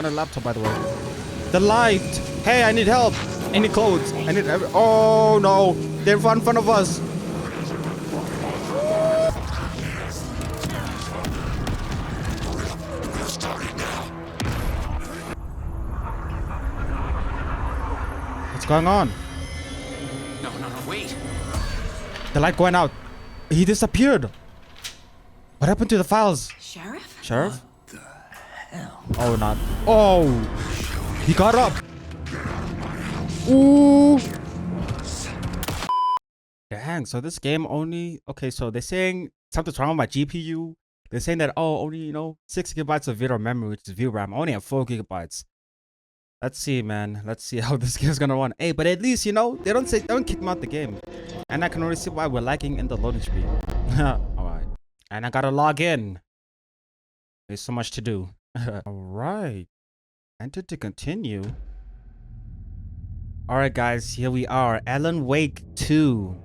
on a laptop, by the way. The light. Hey, I need help. I need clothes. I need oh no, they're in front of us. What's going on? No, wait. The light going out. He disappeared. What happened to the files? Sheriff? Sheriff? What the hell? Oh, not. Oh, he got up. Ooh. Dang, so this game only... Okay, so they're saying something's wrong with my GPU. They're saying that, oh, only, 6 gigabytes of VRAM memory, which is VRAM. I only have 4 gigabytes. Let's see, man. Let's see how this game's gonna run. Hey, but at least, they don't kick me out the game. And I can already see why we're lagging in the loading screen. Alright. And I gotta log in. There's so much to do. Alright. Enter to continue. Alright, guys. Here we are. Alan Wake 2.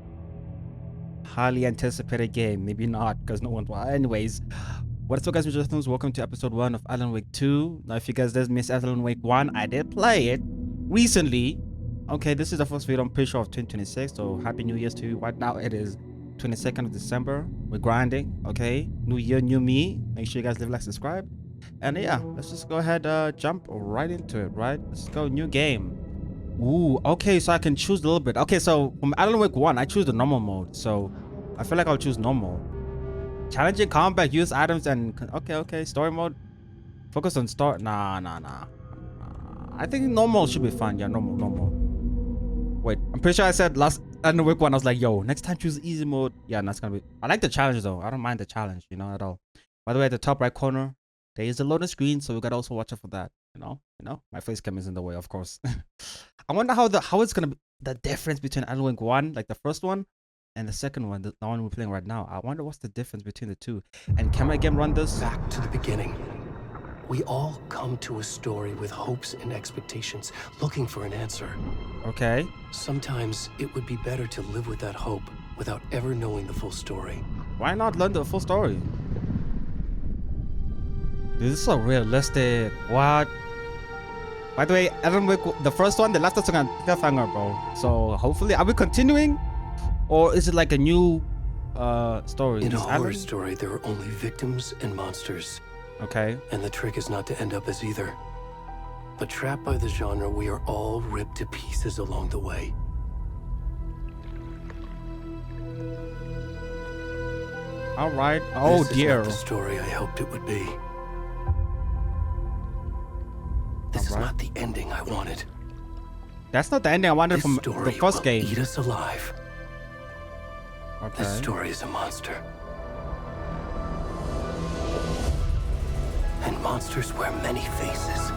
Highly anticipated game. Maybe not, because no one... Well, anyways. What's up, guys? JethroRealms. Welcome to episode 1 of Alan Wake 2. Now, if you guys did miss Alan Wake 1, I did play it recently. Okay, this is the first video I'm pretty sure of 2026. So, Happy New Year's to you. Right now, it is 22nd of December. We're grinding. Okay, new year, new me. Make sure you guys leave a like, subscribe. And yeah, let's just go ahead, jump right into it, right? Let's go, new game. Ooh, okay, so I can choose a little bit. Okay, so from Alan Wake 1, I choose the normal mode. So, I feel like I'll choose normal. Challenging combat, use items, and okay, story mode. Focus on start. Nah. I think normal should be fun. Yeah, normal. Wait, I'm pretty sure I said last Alan Wake 1. I was like, yo, next time choose easy mode. Yeah, that's gonna be. I like the challenge though. I don't mind the challenge, at all. By the way, at the top right corner, there is a loading screen, so we gotta also watch out for that. My face cam is in the way, of course. I wonder how it's gonna be the difference between Alan Wake 1, like the first one, and the second one, the one we're playing right now. I wonder what's the difference between the two. And can my game run this? Back to the beginning. We all come to a story with hopes and expectations, looking for an answer. Okay. Sometimes it would be better to live with that hope without ever knowing the full story. Why not learn the full story? Dude, this is so realistic. What? By the way, Alan Wake, the first one, they left us on a cliffhanger, bro. So hopefully, are we continuing? Or is it like a new story? In a horror story, there are only victims and monsters. Okay. And the trick is not to end up as either. But trapped by the genre, we are all ripped to pieces along the way. All right. Oh dear. This is not the story I hoped it would be. This is not the ending I wanted. That's not the ending I wanted from the first game. Eat us alive. Okay. This story is a monster. And monsters wear many faces.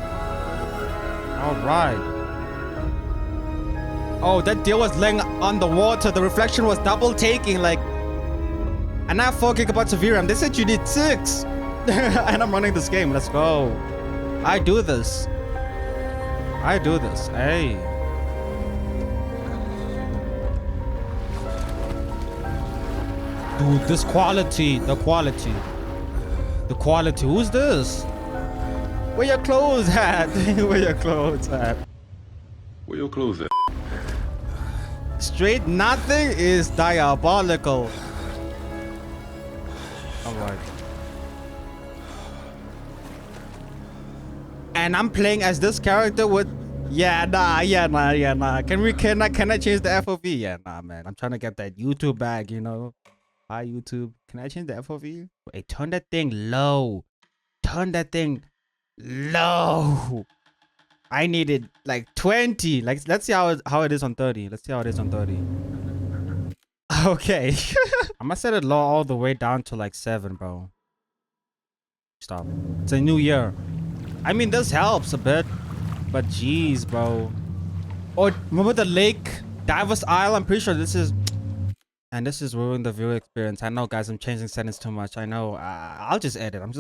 Alright. Oh, that deer was laying on the water. The reflection was double taking, like. And I have 4 gigabytes of VRAM. They said you need 6. And I'm running this game. Let's go. I do this. Hey. Dude, this quality, the quality. Who's this? Where your clothes at? Where your clothes at? Straight nothing is diabolical. Alright. And I'm playing as this character with... Nah. Can I change the FOV? Yeah, nah, man. I'm trying to get that YouTube bag, Hi, YouTube. Can I change the FOV? Hey, turn that thing low. I needed like 20. Like, let's see how it is on 30. Okay. I'm gonna set it low all the way down to like 7, bro. Stop. It's a new year. I mean, this helps a bit. But jeez, bro. Oh, remember the lake? Diver's Isle? I'm pretty sure this is... And this is ruining the viewer experience. I know, guys, I'm changing settings too much. I know. I'll just edit. I'm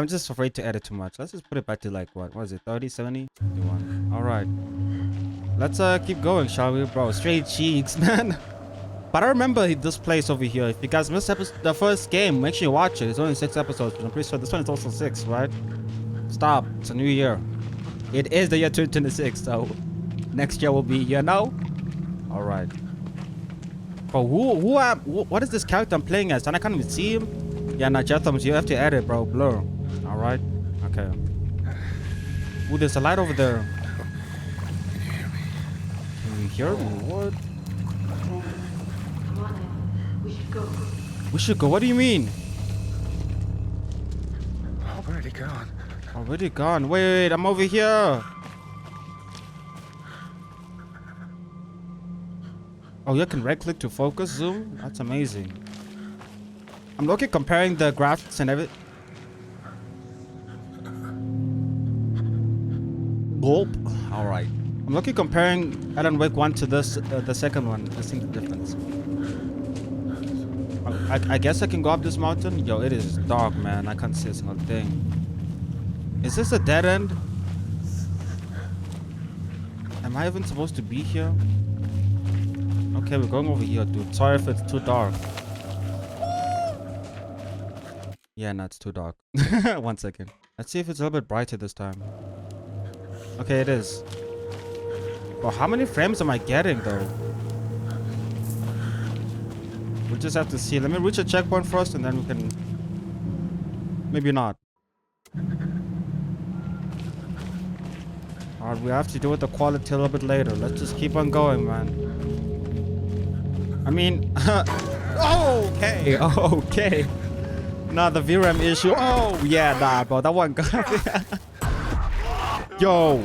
just afraid to edit too much. Let's just put it back to like what is it? 30, 70, 51. All right. Let's keep going, shall we, bro? Straight cheeks, man. But I remember this place over here. If you guys missed the first game, make sure you watch it. It's only 6 episodes, but I'm pretty sure this one is also 6, right? Stop. It's a new year. It is the year 2026, so next year will be, you know? All right. Bro, what is this character I'm playing as? And I can't even see him. Yeah, nah, JethroRealms, you have to edit, bro. Blur. All right. Okay. Ooh, there's a light over there. Can you hear me? What? Come on, Ellen. We should go. We should go. What do you mean? Already gone. Already gone. Wait, I'm over here. Oh, you can right click to focus zoom? That's amazing. I'm looking comparing the graphics and everything. Gulp. All right. I'm looking comparing Alan Wake 1 to this, the second one. I think the difference. I guess I can go up this mountain. Yo, it is dark, man. I can't see a single thing. Is this a dead end? Am I even supposed to be here? Okay, we're going over here, dude. Sorry if it's too dark. Yeah, no, it's too dark. 1 second. Let's see if it's a little bit brighter this time. Okay, it is. But how many frames am I getting, though? We'll just have to see. Let me reach a checkpoint first, and then we can... Maybe not. Alright, we have to do with the quality a little bit later. Let's just keep on going, man. I mean... okay, okay. Nah, the VRAM issue. Oh, yeah, nah, bro. That one got... Yo,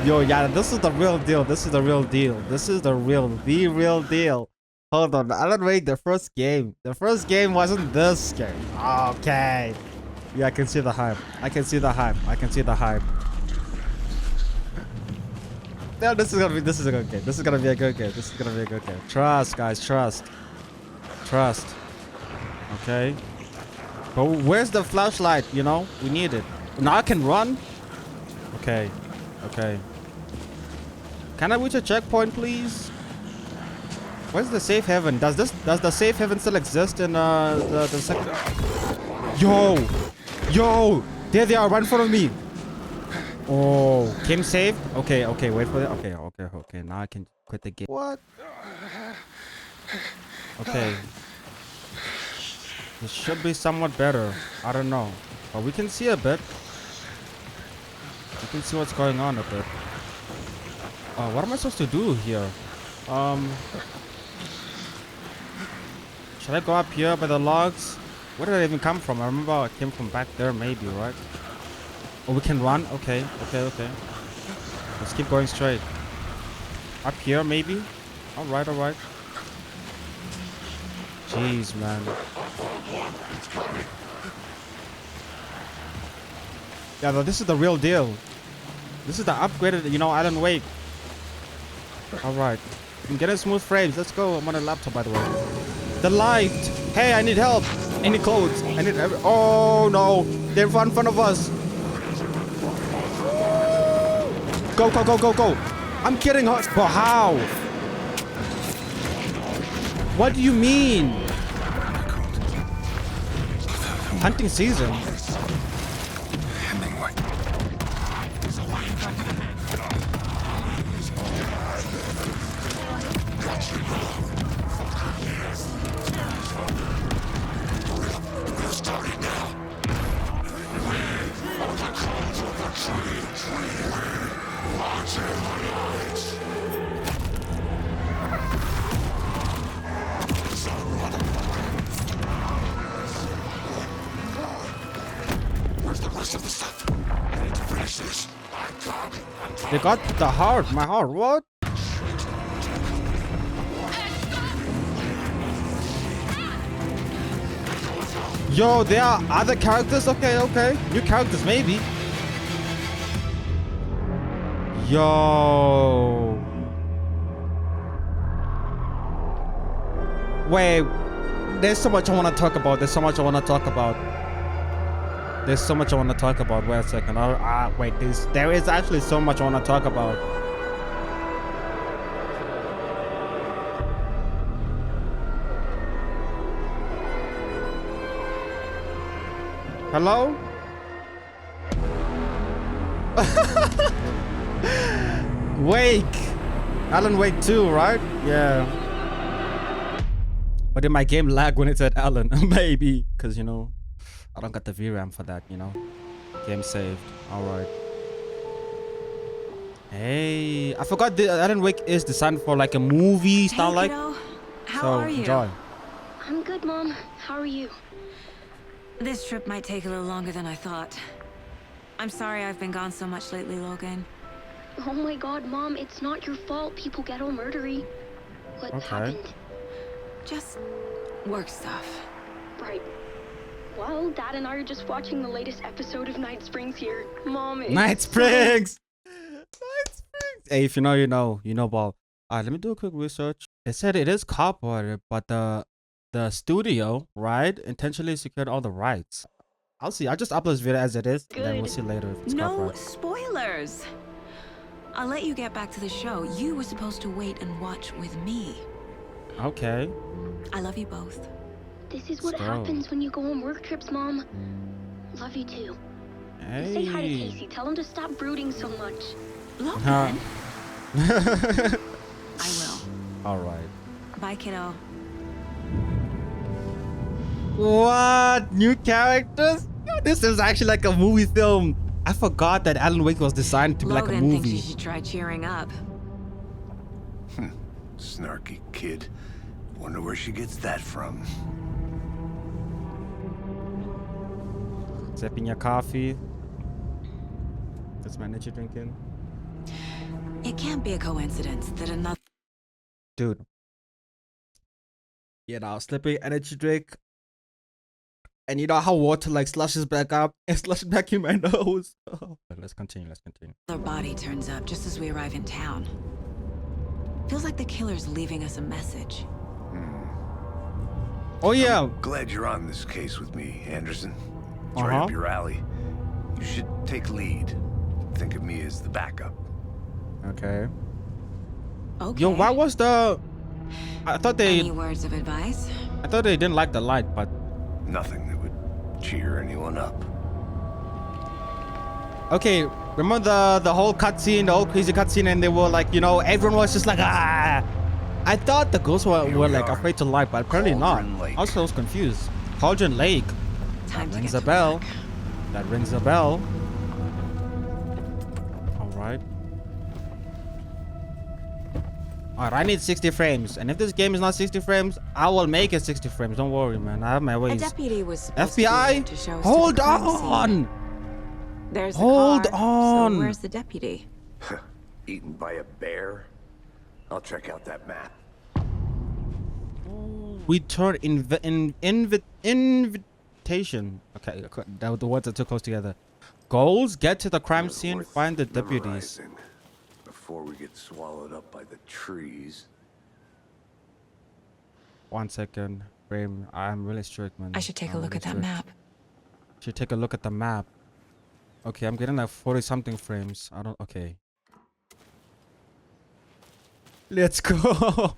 yeah, this is the real deal. This is the real deal. This is the real deal. Hold on, Alan Wake, the first game. The first game wasn't this game. Okay. Yeah, I can see the hype. I can see the hype. Yeah, this is gonna be a good game. This is gonna be a good game. Trust, guys, trust. Okay. But where's the flashlight? You know, we need it. Now I can run. Okay. Can I reach a checkpoint, please? Where's the safe haven? Does the safe haven still exist in the second? Yo! There they are, right in front of me. Oh, game saved? Okay, wait for it. Okay. Now I can quit the game. What? Okay. This should be somewhat better. I don't know. But we can see a bit. You can see what's going on a bit. What am I supposed to do here? Should I go up here by the logs? Where did I even come from? I remember I came from back there, maybe, right? Oh, we can run? Okay. Let's keep going straight. Up here, maybe? Alright. Jeez, man. Yeah, but this is the real deal. This is the upgraded, you know, Alan Wake. Alright. I'm getting smooth frames. Let's go. I'm on a laptop, by the way. The light. Hey, I need help. I need clothes. I need... Oh, no. They're in front of us. Go. I'm getting hurt. But how? What do you mean? Hunting season. They got the heart, my heart, what? Yo, there are other characters? Okay. New characters, maybe. Yo. Wait, there's so much I want to talk about. Wait a second. Wait, there is actually so much I want to talk about. Hello? Wake. Alan Wake 2, right? Yeah. But did my game lag when it said Alan? Maybe. Because, you know, I don't got the VRAM for that, you know. Game saved. Alright. Hey. I forgot the Alan Wake is designed for like a movie style, hey, like. Kiddo. How so are you? Enjoy. I'm good, Mom. How are you? This trip might take a little longer than I thought. I'm sorry I've been gone so much lately, Logan. Oh my god, Mom, it's not your fault people get all murdery. What happened? Just work stuff. Right. Well, Dad and I are just watching the latest episode of Night Springs here. Mom, it's Night Springs! Night Springs! Hey, if you know, you know. You know, Bob. Alright, let me do a quick research. It said it is copyrighted, but the studio, right, intentionally secured all the rights. I'll see. I'll just upload this video as it is, and then we'll see later if it's No copyrighted. spoilers. I'll let you get back to the show. You were supposed to wait and watch with me. Okay. I love you both. This is what happens when you go on work trips, Mom. Love you too. Hey. Say hi to Casey. Tell him to stop brooding so much. Logan. I will. Alright. Bye, kiddo. What? New characters? This is actually like a movie film. I forgot that Alan Wake was designed to be Logan like a movie. thinks you should try cheering up. Snarky kid. Wonder where she gets that from. Sipping your coffee. That's my energy drinking. It can't be a coincidence that another... Dude. You know, slipping energy drink. And you know how water like slushes back up and slushes back in my nose. Oh. Let's continue. body turns up just as we arrive in town. Feels like the killer's leaving us a message. Oh yeah. I'm glad you're on this case with me, Anderson. It's right up your alley. You should take lead. Think of me as the backup. Okay. Okay. Yo, why was the... I thought they... Any words of advice? I thought they didn't like the light, but... Nothing that would cheer anyone up. Okay, remember the whole cutscene, the whole crazy cutscene, and they were like, you know, everyone was just like, ah! I thought the ghosts were like afraid to light, but apparently Cauldron not. Lake. Also, I was confused. Cauldron Lake. Time That to rings get a to bell. work. That rings a bell. Alright. Alright, I need 60 frames. And if this game is not 60 frames, I will make it 60 frames. Don't worry, man. I have my A ways. deputy was supposed to be there FBI? to show us Hold to the crime scene. on! There's the Hold car, on. So where's the deputy? Eaten by a bear? I'll check out that map. We turn invitation. Okay, the words are too close together. Goals: get to the crime scene, Worth find the deputies. memorizing before we get swallowed up by the trees. 1 second, frame. I'm really strict, man. I should take a I'm look really at that strict. map. Should take a look at the map. Okay, I'm getting like 40 something frames. I don't. Okay. Let's go.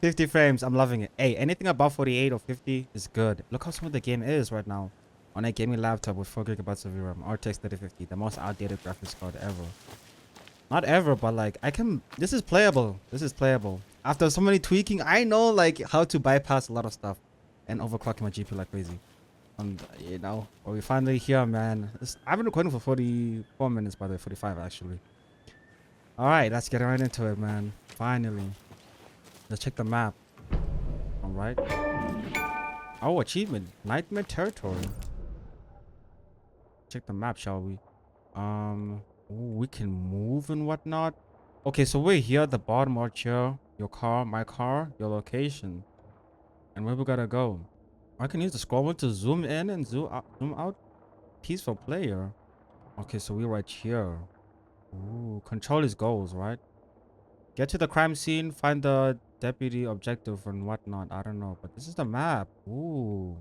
50 frames. I'm loving it. Hey, anything above 48 or 50 is good. Look how smooth the game is right now on a gaming laptop with 4 gigabytes of VRAM. RTX 3050, the most outdated graphics card ever. Not ever, but like I can. This is playable. This is playable. After so many tweaking, I know like how to bypass a lot of stuff and overclock my GPU like crazy. And you know, well, we finally here, man. I've been recording for 44 minutes, by the way, 45 actually. All right, let's get right into it, man. Finally, let's check the map. All right. Oh, achievement, Nightmare Territory. Check the map, shall we? Ooh, we can move and whatnot. Okay, so we're here at the bottom right here. Your car, my car, your location, and where we gotta go. I can use the scroll wheel to zoom in and zoom out. Peaceful player. Okay, so we're right here. Ooh, control his goals, right? Get to the crime scene, find the deputy objective and whatnot. I don't know, but this is the map. Ooh,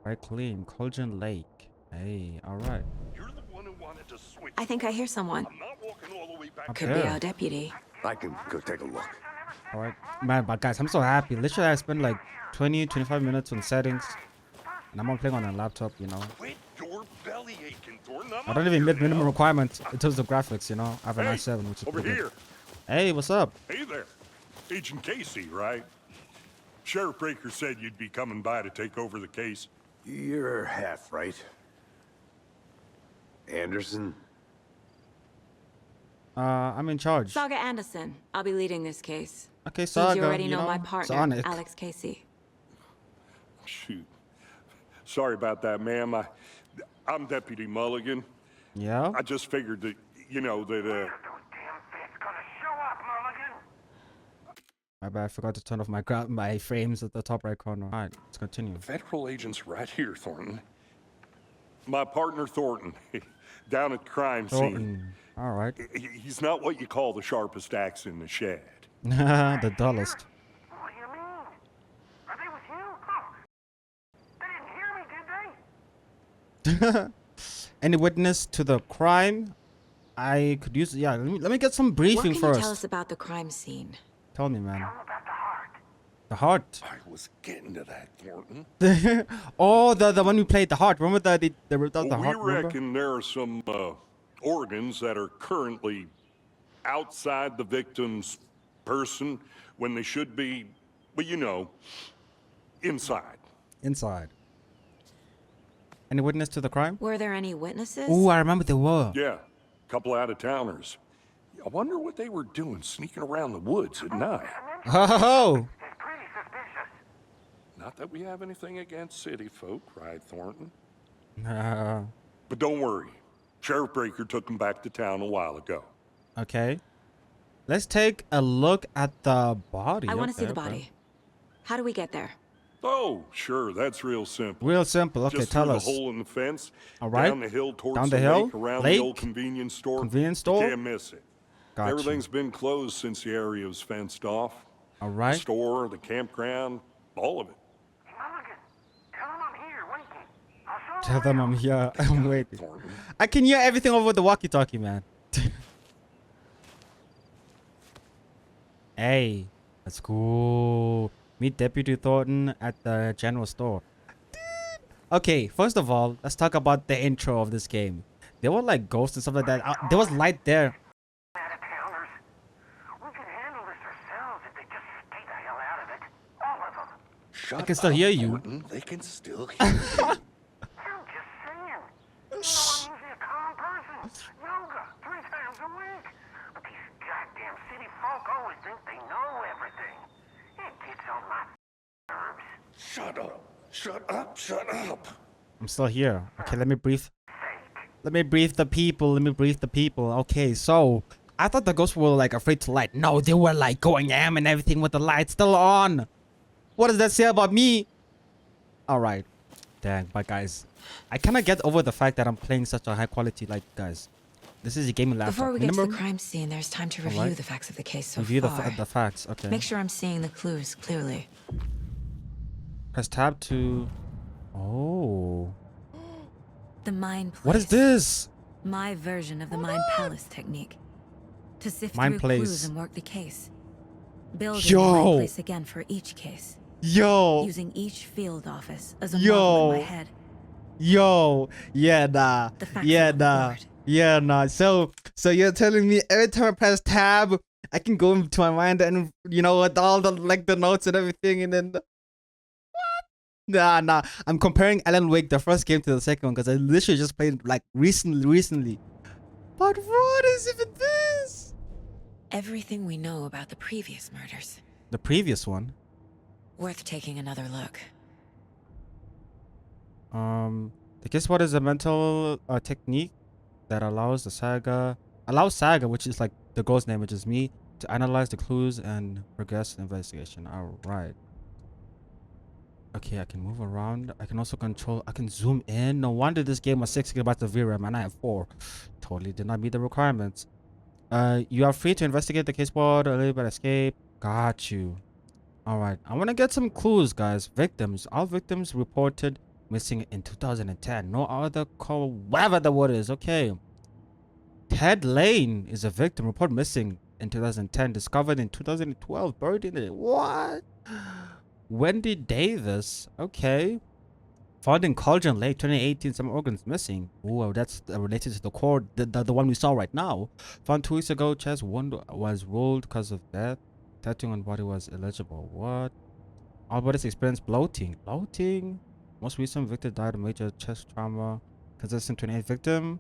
right, clean. Cauldron Lake. Hey, all right. You're the one who wanted to switch. I think I hear someone. I'm not walking all the way back. Up Could be there. our deputy. I can go take a look. All right, man. But guys, I'm so happy. Literally, I spent like 20-25 minutes on settings, and I'm not playing on a laptop, you know. Quit your belly aching, Thorpe. Thornton. I don't even meet minimum requirements in terms of graphics, you know. I have an i7, which is over pretty here. good. Hey, what's up? Hey there. Agent Casey, right? Sheriff Breaker said you'd be coming by to take over the case. You're half right. Anderson? I'm in charge. Saga Anderson. I'll be leading this case. Okay, Seems Saga, you already know know, my it's partner, on it. Alex Casey. Shoot. Sorry about that, ma'am. I'm Deputy Mulligan. Yeah? I just figured that, you know, that, My bad, I forgot to turn off my frames at the top right corner. Alright, let's continue. Federal agents right here, Thornton. My partner, Thornton, down at the crime scene. Thornton. Alright. He's not what you call the sharpest axe in the shed. The dullest. What do you mean? Are they with you? They didn't hear me, did they? Any witness to the crime? I could use, yeah, let me get some briefing What can first. you tell us about the crime scene? Tell me, man. Tell them about the heart. The heart. I was getting to that, Thornton. Oh, the one we played, the heart. Remember the Well, heart? we reckon there are some organs that are currently outside the victim's person when they should be, well, you know, inside. Inside. Any witness to the crime? Were there any witnesses? Oh, I remember there were. Yeah, a couple out-of-towners. I wonder what they were doing sneaking around the woods at night. Oh, It's pretty suspicious. Not that we have anything against city folk, right, Thornton? uh, But don't worry. Sheriff Breaker took them back to town a while ago. okay. Let's take a look at the body. I want to see Okay, the okay. body. How do we get there? Oh, sure, that's real simple. Real simple. Okay, Just tell through us. the hole in the fence, All right. down the hill towards Down the the hill, lake, around lake, the old convenience store. convenience store? You can't miss it. Gotcha. Everything's been closed since the area was fenced off. All The right. store, the campground, all of it. Mulligan, tell them I'm here waiting. I'll show Tell them I'm here. I'm waiting. Thornton. I can hear everything over the walkie-talkie, man. Hey, let's go. Meet Deputy Thornton at the general store. Okay, first of all, let's talk about the intro of this game. There were like ghosts and stuff like that. There was light there. out-of-towners. We can handle this ourselves if they just stay the hell out of it. All of them. Shut can still up, hear you. Thornton. They can still hear you. I'm just saying. You know I'm usually a calm person. Yoga 3 times a week. But these goddamn city folk always think they know everything. It gets on my nerves. Shut up. Shut up. Shut up. I'm still here. Okay, let me brief. Let me brief the people. Let me brief the people. Okay, so I thought the ghosts were like afraid to light. No, they were like going ham and everything with the light still on. What does that say about me? All right. Dang, but guys, I cannot get over the fact that I'm playing such a high quality, like, guys. This is a gaming laptop. Before we get to the Minimum- crime scene, there's time to review Alright. the facts of the case so Review far. the facts. Okay. Make sure I'm seeing the clues clearly. Press tab to. Oh. The Mind Place. What is this? My version of the Mind Palace technique. To sift Mind through Place. clues and work the case. Building the Yo. Mind Place again for each case. Yo. Using each field office as a Yo. model in my head. Yo. Yeah, nah. The facts Yeah, are on the nah. board. Yeah, nah. So you're telling me every time I press tab, I can go into my mind and, you know, with all the, like, the notes and everything, and then. What? Nah. I'm comparing Alan Wake, the first game, to the second one, because I literally just played, like, recently. But what is even this? Everything we know about the previous murders. The previous one. Worth taking another look. The guess what is a mental technique that allows Saga, which is like the girl's name, which is me, to analyze the clues and progress the investigation. All right. Okay, I can move around. I can also control. I can zoom in. No wonder this game was 6 GB of VRAM and I have 4. Totally did not meet the requirements. You are free to investigate the case board, a little bit escape. Got you. All right. I want to get some clues, guys. Victims. All victims reported missing in 2010. No other call. Whatever the word is. Okay. Ted Lane is a victim. Report missing in 2010. Discovered in 2012. Buried in it. What? Wendy Davis. Okay. Found in Cauldron Lake, 2018. Some organs missing. Ooh, that's related to the core, the one we saw right now. Found 2 weeks ago. Chest wound was ruled because of death. Tattooing on body was illegible. What? All bodies experienced bloating. Bloating. Most recent victim died of major chest trauma. Consistent 28 victim.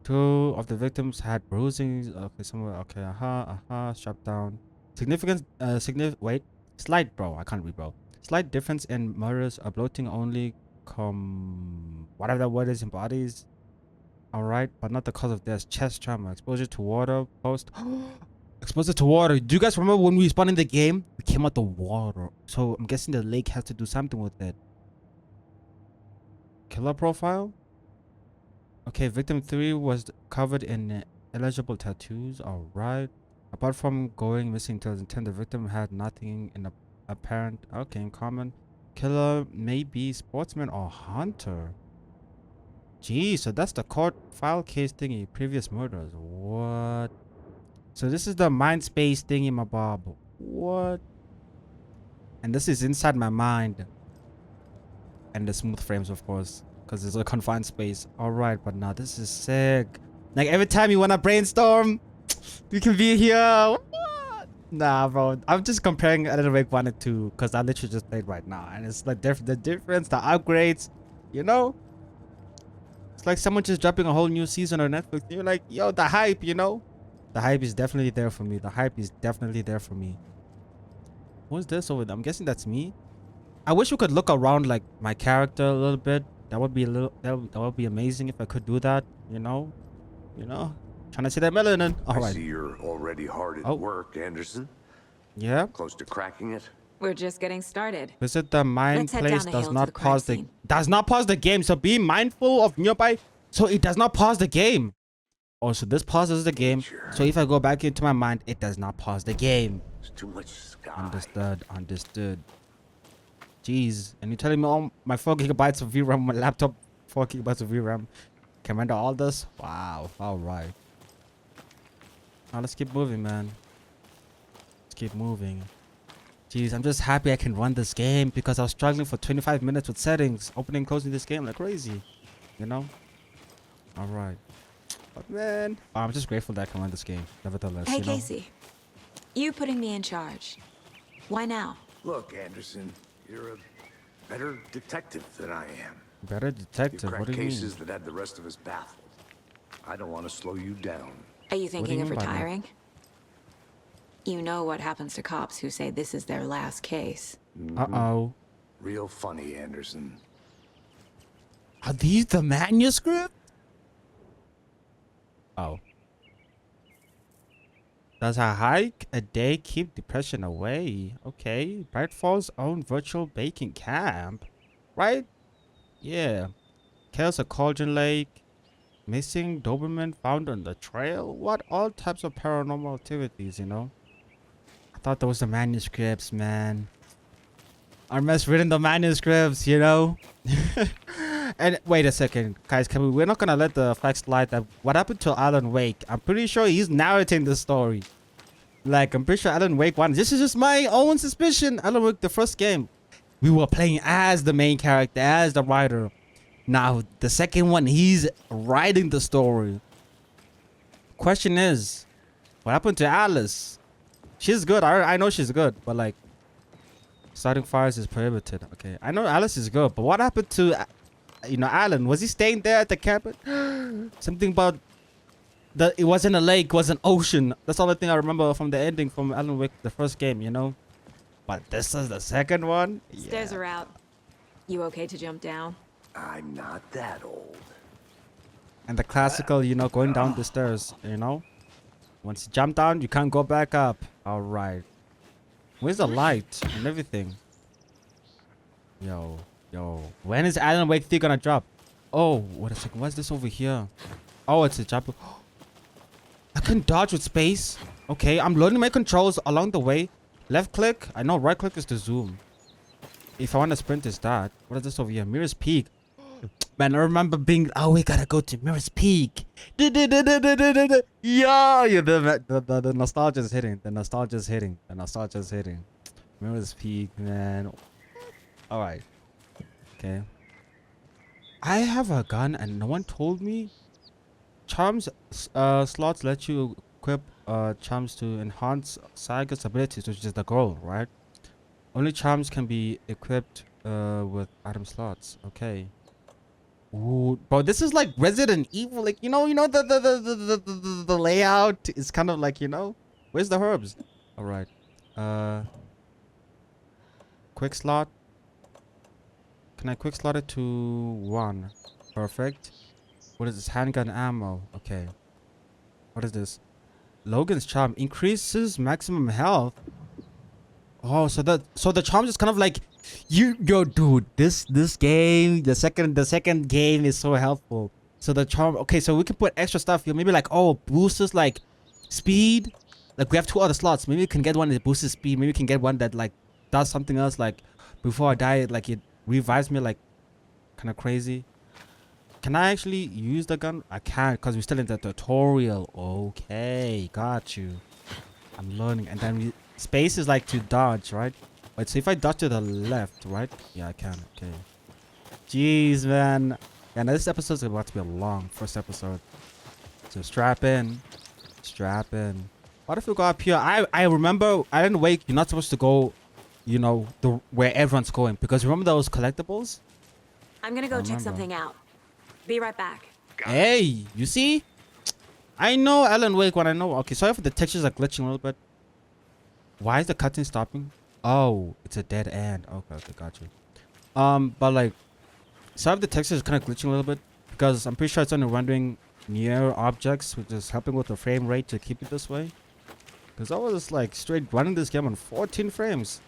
2 of the victims had bruising. Okay, somewhere. Okay, strapped down. Wait. Slight, bro. I can't read, bro. Slight difference in murders. Bloating only whatever that word is in bodies. Alright, but not the cause of death. Chest trauma. Exposure to water. Post. Exposure to water. Do you guys remember when we spawned in the game? We came out the water. So I'm guessing the lake has to do something with it. Killer profile? Okay, victim 3 was covered in illegible tattoos. Alright. Apart from going missing till 10, the victim had nothing in apparent in common. Killer may be sportsman or hunter. Gee, so that's the court file case thingy. Previous murders. What? So this is the mind space thingy, my bob. What? And this is inside my mind. And the smooth frames, of course, because it's a confined space. Alright, but now this is sick. Like every time you wanna brainstorm, you can be here. What? Nah, bro. I'm just comparing Alan Wake 1 and 2 because I literally just played right now. And it's like the difference, the upgrades, you know? It's like someone just dropping a whole new season on Netflix. You're like, yo, the hype, you know? The hype is definitely there for me. The hype is definitely there for me. What's this over there? I'm guessing that's me. I wish we could look around like my character a little bit. That would be that would be amazing if I could do that, you know? You know? Trying to see that melanin. All right. I see you're already hard at work, Anderson. Yeah. Close to cracking it. We're just getting started. Visit the mine Let's head place. down the Does hill to not the crime pause the scene. does not pause the game. So be mindful of nearby. So it does not pause the game. Oh, so this pauses the game. So if I go back into my mind, it does not pause the game. There's too much sky. Understood. Understood. Jeez. And you're telling me all my 4 gigabytes of VRAM on my laptop, 4 gigabytes of VRAM can render all this? Wow. All right. Now let's keep moving, man. Let's keep moving. Jeez, I'm just happy I can run this game because I was struggling for 25 minutes with settings, opening and closing this game like crazy. You know? Alright. But man, I'm just grateful that I can run this game, nevertheless. Hey, you know? Casey. You putting me in charge. Why now? Look, Anderson, you're a better detective than I am. Better You detective? crack What do you cases mean? that had the rest of us baffled. I don't want to slow you down. Are you thinking of mean by that? retiring? You know what happens to cops who say this is their last case. Uh-oh. Real funny, Anderson. Are these the manuscript? Oh. Does a hike a day keep depression away? Okay. Bright Falls' own virtual baking camp. Right? Yeah. Chaos at Cauldron Lake. Missing Doberman found on the trail. What? All types of paranormal activities, you know? I thought those were the manuscripts, man. I must reading the manuscripts, you know? And wait a second, guys. We're not gonna let the fact slide that what happened to Alan Wake. I'm pretty sure he's narrating the story. Like, I'm pretty sure Alan Wake 1. This is just my own suspicion. Alan Wake, the first game, we were playing as the main character, as the writer. Now, the second one, he's writing the story. Question is, what happened to Alice? She's good. I know she's good, but like, starting fires is prohibited. Okay, I know Alice is good, but what happened to, you know, Alan? Was he staying there at the cabin? Something about it wasn't a lake, it was an ocean. That's the only thing I remember from the ending from Alan Wake, the first game, you know. But this is the second one. Stairs are out. You okay to jump down? I'm not that old. And the classical, you know, going down the stairs, you know. Once you jump down, you can't go back up. All right. Where's the light and everything? Yo. When is Alan Wake 3 gonna drop? Oh, wait a second. What's this over here? Oh, it's a jump. I can dodge with space. Okay, I'm learning my controls along the way. Left click. I know right click is to zoom. If I want to sprint, is that. What is this over here? Mirror's Peak. Man, I remember being, oh, we gotta go to Mirror's Peak. Yeah, the nostalgia is hitting. The nostalgia is hitting. The nostalgia is hitting. Mirror's Peak, man. All right. Okay. I have a gun and no one told me. Charms slots let you equip charms to enhance Saga's abilities, which is the goal, right? Only charms can be equipped with item slots. Okay. Ooh, bro, this is like Resident Evil. Like, the layout is kind of like, where's the herbs? All right. Quick slot. Can I quick slot it to 1? Perfect. What is this? Handgun ammo. Okay. What is this? Logan's charm increases maximum health. Oh, so the charm is kind of like dude, this game, the second game is so helpful. So the charm, okay, so we can put extra stuff here. Maybe like, oh, boosters like speed. Like we have 2 other slots. Maybe we can get one that boosts speed. Maybe we can get one that like does something else. Like before I die, like it revives me like kind of crazy. Can I actually use the gun? I can't because we're still in the tutorial. Okay, got you. I'm learning. And then space is like to dodge, right? Wait, so if I dodge to the left, right? Yeah, I can. Okay. Jeez, man. Yeah, now this episode is about to be a long first episode. So strap in. Strap in. What if we go up here? I remember Alan Wake, you're not supposed to go, where everyone's going. Because remember those collectibles? I'm gonna go check something out. Be right back. Hey, you see? I know Alan Wake when I know. Okay, sorry if the textures are glitching a little bit. Why is the cutscene stopping? Oh, it's a dead end. Okay, got you. But like, sorry if the texture is kind of glitching a little bit because I'm pretty sure it's only rendering near objects, which is helping with the frame rate to keep it this way. Because I was like straight running this game on 14 frames.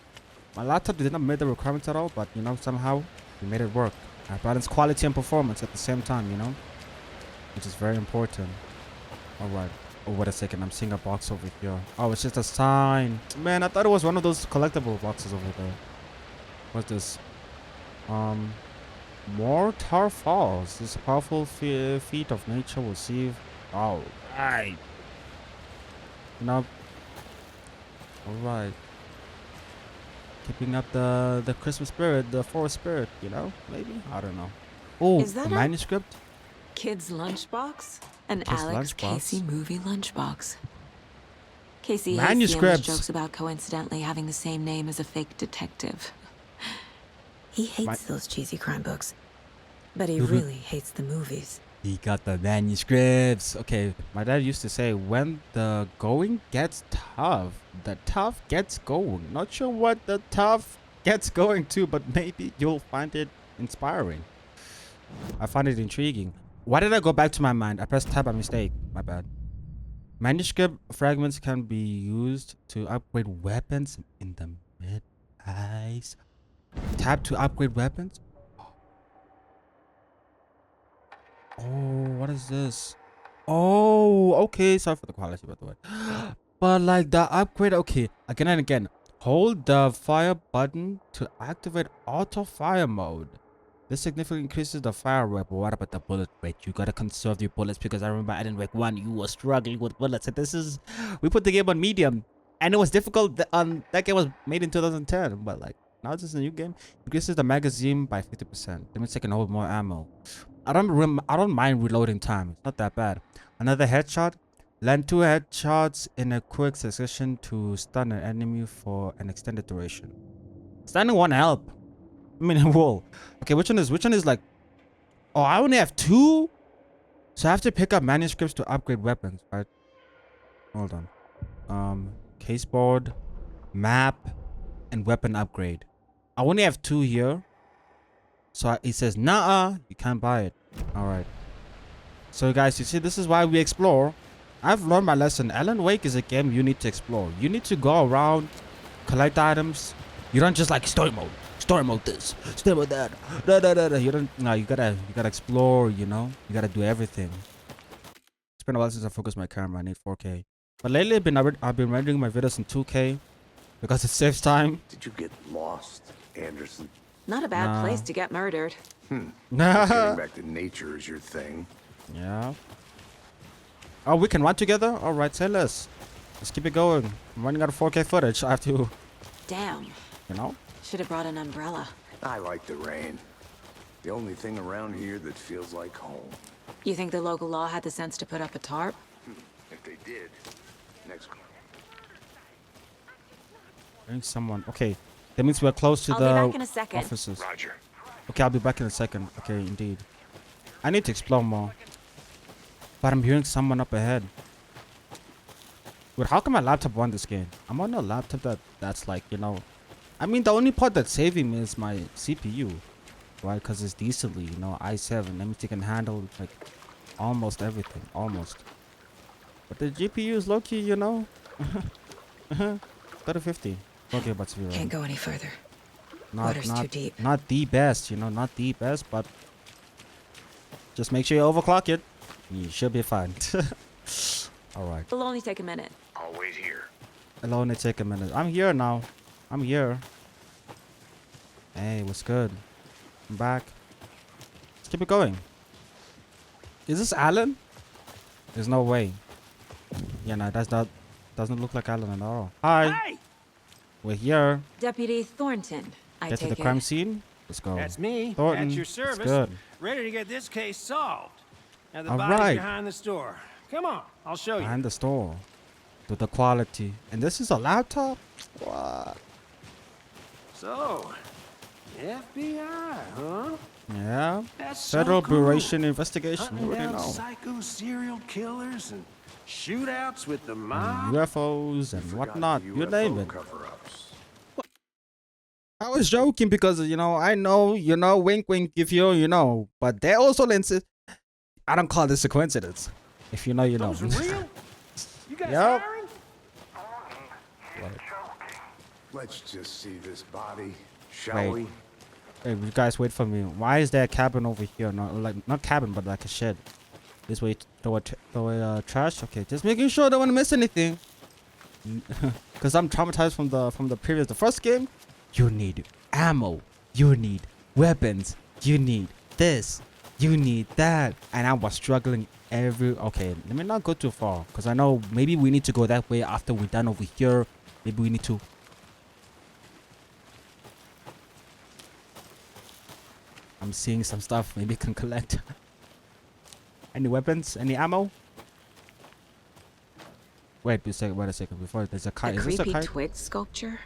My laptop did not meet the requirements at all, but somehow we made it work. I balanced quality and performance at the same time, which is very important. All right. Oh, wait a second. I'm seeing a box over here. Oh, it's just a sign. Man, I thought it was one of those collectible boxes over there. What's this? More Tar Falls. This powerful feat of nature will receive. All right. All right. Keeping up the Christmas spirit, the forest spirit, maybe? I don't know. Oh, Is that a manuscript? Kid's lunchbox? An Kid's Alex lunchbox? Casey movie lunchbox. Casey hates the Manuscripts. jokes about coincidentally having the same name as a fake detective. He hates those cheesy crime books, but he really hates the movies. He got the manuscripts. Okay, my dad used to say, when the going gets tough, the tough gets going. Not sure what the tough gets going to, but maybe you'll find it inspiring. I find it intriguing. Why did I go back to my mind? I pressed tab by mistake. My bad. Manuscript fragments can be used to upgrade weapons in the mid-ice. Tab to upgrade weapons? Oh, what is this? Oh, okay. Sorry for the quality, by the way. But like the upgrade, okay. Again and again. Hold the fire button to activate auto fire mode. This significantly increases the fire rate. But what about the bullet rate? You gotta conserve your bullets because I remember I didn't Wake 1. You were struggling with bullets. And we put the game on medium. And it was difficult. That game was made in 2010. But like, now this is a new game. Increases the magazine by 50%. Limits can hold more ammo. I don't mind reloading time. It's not that bad. Another headshot. Land 2 headshots in a quick succession to stun an enemy for an extended duration. Stunning won't help. I mean, whoa. Okay, which one is like... Oh, I only have 2? So I have to pick up manuscripts to upgrade weapons, right? Hold on. Caseboard, map, and weapon upgrade. I only have 2 here. So it says, nah, you can't buy it. All right. So guys, you see, this is why we explore. I've learned my lesson. Alan Wake is a game you need to explore. You need to go around, collect items. You don't just like story mode this, story mode that. You don't. No, you gotta explore. You gotta do everything. It's been a while since I focused my camera. I need 4K. But lately, I've been rendering my videos in 2K because it saves time. Did you get lost, Anderson? Not a bad place to get murdered. Getting back to nature is your thing. Yeah. Oh, we can run together? Alright, say less. Let's keep it going. I'm running out of 4K footage. I have to... Damn. You know? Should have brought an umbrella. I like the rain. The only thing around here that feels like home. You think the local law had the sense to put up a tarp? If they did, next one. Hearing someone. Okay, that means we're close to I'll the be back in a second. offices. Roger. Okay, I'll be back in a second. Okay, indeed. I need to explore more. But I'm hearing someone up ahead. Wait, how come my laptop won this game? I'm on a laptop that's like, you know... I mean, the only part that's saving me is my CPU. Right? Because it's decently, you know, i7. That means you can handle, like, almost everything. Almost. But the GPU is low-key, you know? 3050. Okay, but Can't go any further. not Water's too deep. not the best, you know, not the best, but just make sure you overclock it. You should be fine. All right. It'll only take a minute. I'll wait here. It'll only take a minute. I'm here now. I'm here. Hey, what's good? I'm back. Let's keep it going. Is this Alan? There's no way. Yeah, no, that's not. Doesn't look like Alan at all. Hi. Hey! We're here. Deputy Thornton, I Get to take the crime it. scene. Let's go. That's me, Thornton, at your it's service, good. ready to get this case solved. Now the All body's right. behind the store. Come on, I'll show you. Behind the store. To the quality. And this is a laptop? What? So, FBI, huh? Yeah. That's so Federal cool. Bureau investigation. Hunting What do you down know? psycho serial killers and shootouts with the And mob. UFOs and whatnot. You name it. Cover-ups. I was joking because, you know, I know, you know, wink, wink, if you know. But they also insist. I don't call this a coincidence. If you know, you know. Those are real? You guys Yep. hiring? Let's just see this body, shall Wait. we? Hey, you guys wait for me. Why is there a cabin over here? Not cabin, but like a shed. This way, throw away trash. Okay, just making sure I don't want to miss anything. Cause I'm traumatized from the first game. You need ammo. You need weapons. You need this. You need that. And I was struggling okay, let me not go too far. Cause I know maybe we need to go that way after we're done over here. Maybe we need to. I'm seeing some stuff. Maybe can collect. Any weapons? Any ammo? Wait a second. Before there's a kite. The Is this a creepy kite? twig sculpture?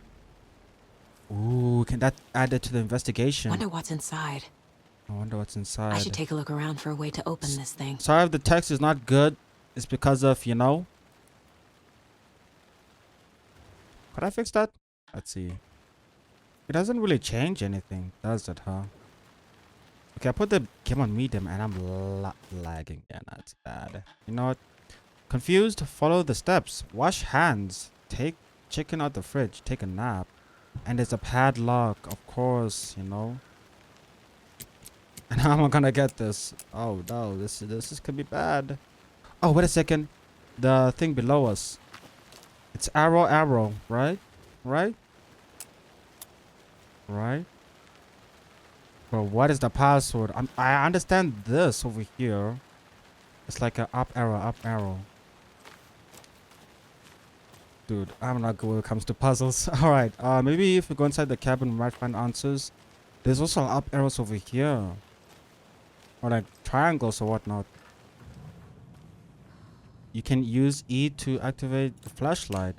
Ooh, can that add it to the investigation? Wonder what's inside. I wonder what's inside. I should take a look around for a way to open this thing. Sorry if the text is not good. It's because of, you know. Could I fix that? Let's see. It doesn't really change anything, does it, huh? Okay, I put the game on medium and I'm lagging. Yeah, that's bad. You know what? Confused? Follow the steps. Wash hands. Take chicken out the fridge. Take a nap. And there's a padlock, of course, you know. And how am I gonna get this? Oh no, this could be bad. Oh, wait a second. The thing below us. It's arrow, right? Right? But what is the password? I understand this over here. It's like an up arrow. Dude, I'm not good when it comes to puzzles. Alright, maybe if we go inside the cabin, we might find answers. There's also up arrows over here. Or like triangles or whatnot. You can use E to activate the flashlight.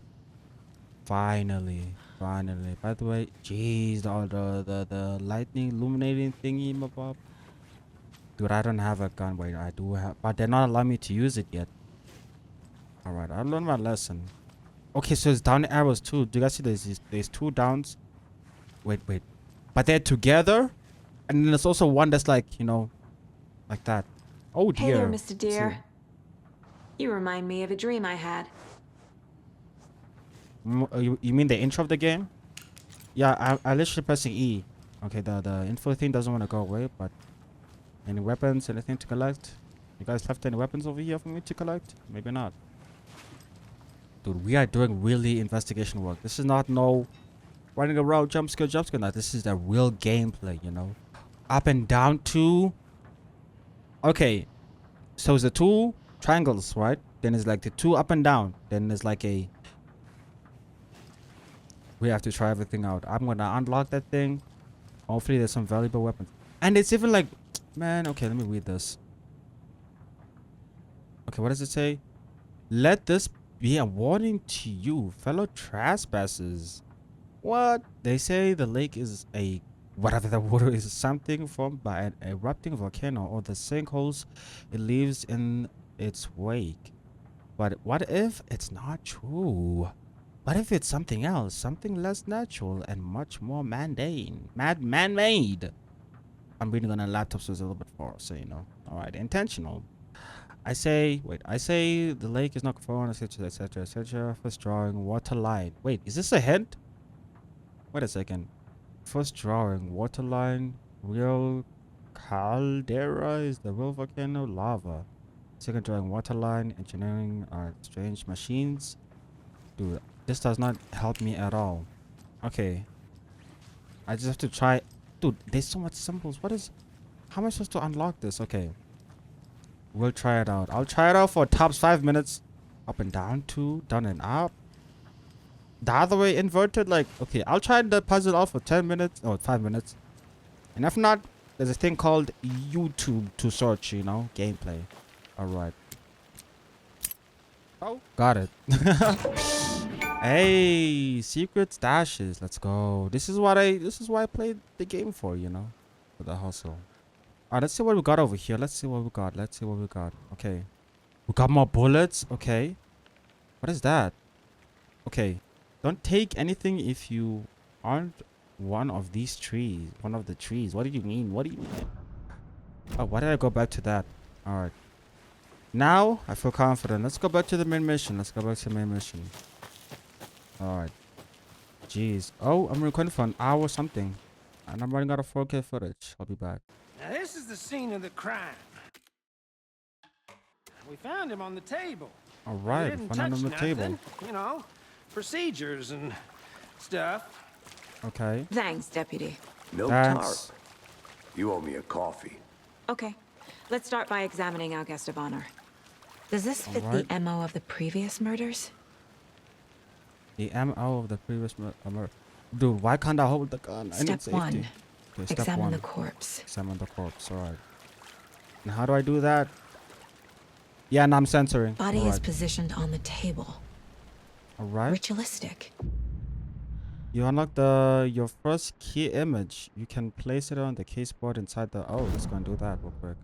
Finally. By the way, jeez, the lightning illuminating thingy, mabob. Dude, I don't have a gun. Wait, I do have, but they're not allowing me to use it yet. Alright, I learned my lesson. Okay, so it's down arrows too. Do you guys see there's two downs? Wait. But they're together? And then there's also one that's like, you know, like that. Oh dear. Hey there, Mr. Deer. You remind me of a dream I had. You mean the intro of the game? Yeah, I literally pressing E. Okay, the info thing doesn't want to go away, but any weapons, anything to collect? You guys left any weapons over here for me to collect? Maybe not. Dude, we are doing really investigation work. This is not no running around jump scare. No, this is the real gameplay, you know. Up and down two. Okay, so it's the two triangles, right? Then it's like the two up and down. Then there's like a. We have to try everything out. I'm gonna unlock that thing. Hopefully there's some valuable weapons. And it's even like, man, okay, let me read this. Okay, what does it say? Let this be a warning to you, fellow trespassers. What? They say the lake is a whatever the water is, something formed by an erupting volcano or the sinkholes it leaves in its wake. But what if it's not true? What if it's something else, something less natural and much more man-made? I'm reading on a laptop, so it's a little bit far, so you know. All right, intentional. I say the lake is not foreign, etc., etc., etc. First drawing, water line. Wait, is this a hint? Wait a second. First drawing, water line, real caldera is the real volcano, lava. Second drawing, water line, engineering are strange machines. Dude, this does not help me at all. Okay. I just have to try. Dude, there's so much symbols. How am I supposed to unlock this? Okay. We'll try it out. I'll try it out for tops 5 minutes. Up and down 2, down and up. The other way inverted, like, okay, I'll try the puzzle out for 10 minutes or 5 minutes. And if not, there's a thing called YouTube to search, you know, gameplay. Alright. Oh, got it. Hey, secret stashes. Let's go. This is why I played the game for, you know, for the hustle. Alright, let's see what we got over here. Let's see what we got. Okay. We got more bullets. Okay. What is that? Okay. Don't take anything if you aren't one of these trees. One of the trees. What do you mean? Oh, why did I go back to that? Alright. Now, I feel confident. Let's go back to the main mission. Alright. Jeez. Oh, I'm recording for an hour or something. And I'm running out of 4K footage. I'll be back. Now this is the scene of the crime. We found him on the table. Alright, He didn't found him on the touch table. nothing, you know, procedures and stuff. Okay. Thanks, Deputy. No Thanks. tarp. You owe me a coffee. Okay, let's start by examining our guest of honor. Does this fit Alright. the MO of the previous murders? The MO of the previous murder. Dude, why can't I hold the gun? I need Step 1. safety. Okay, step Examine 1. the corpse. Examine the corpse. Alright. And how do I do that? Yeah, and I'm censoring. Body is Alright. positioned on the table. Alright. Ritualistic. You unlock your first key image. You can place it on the case board inside the. Oh, let's go and do that real quick.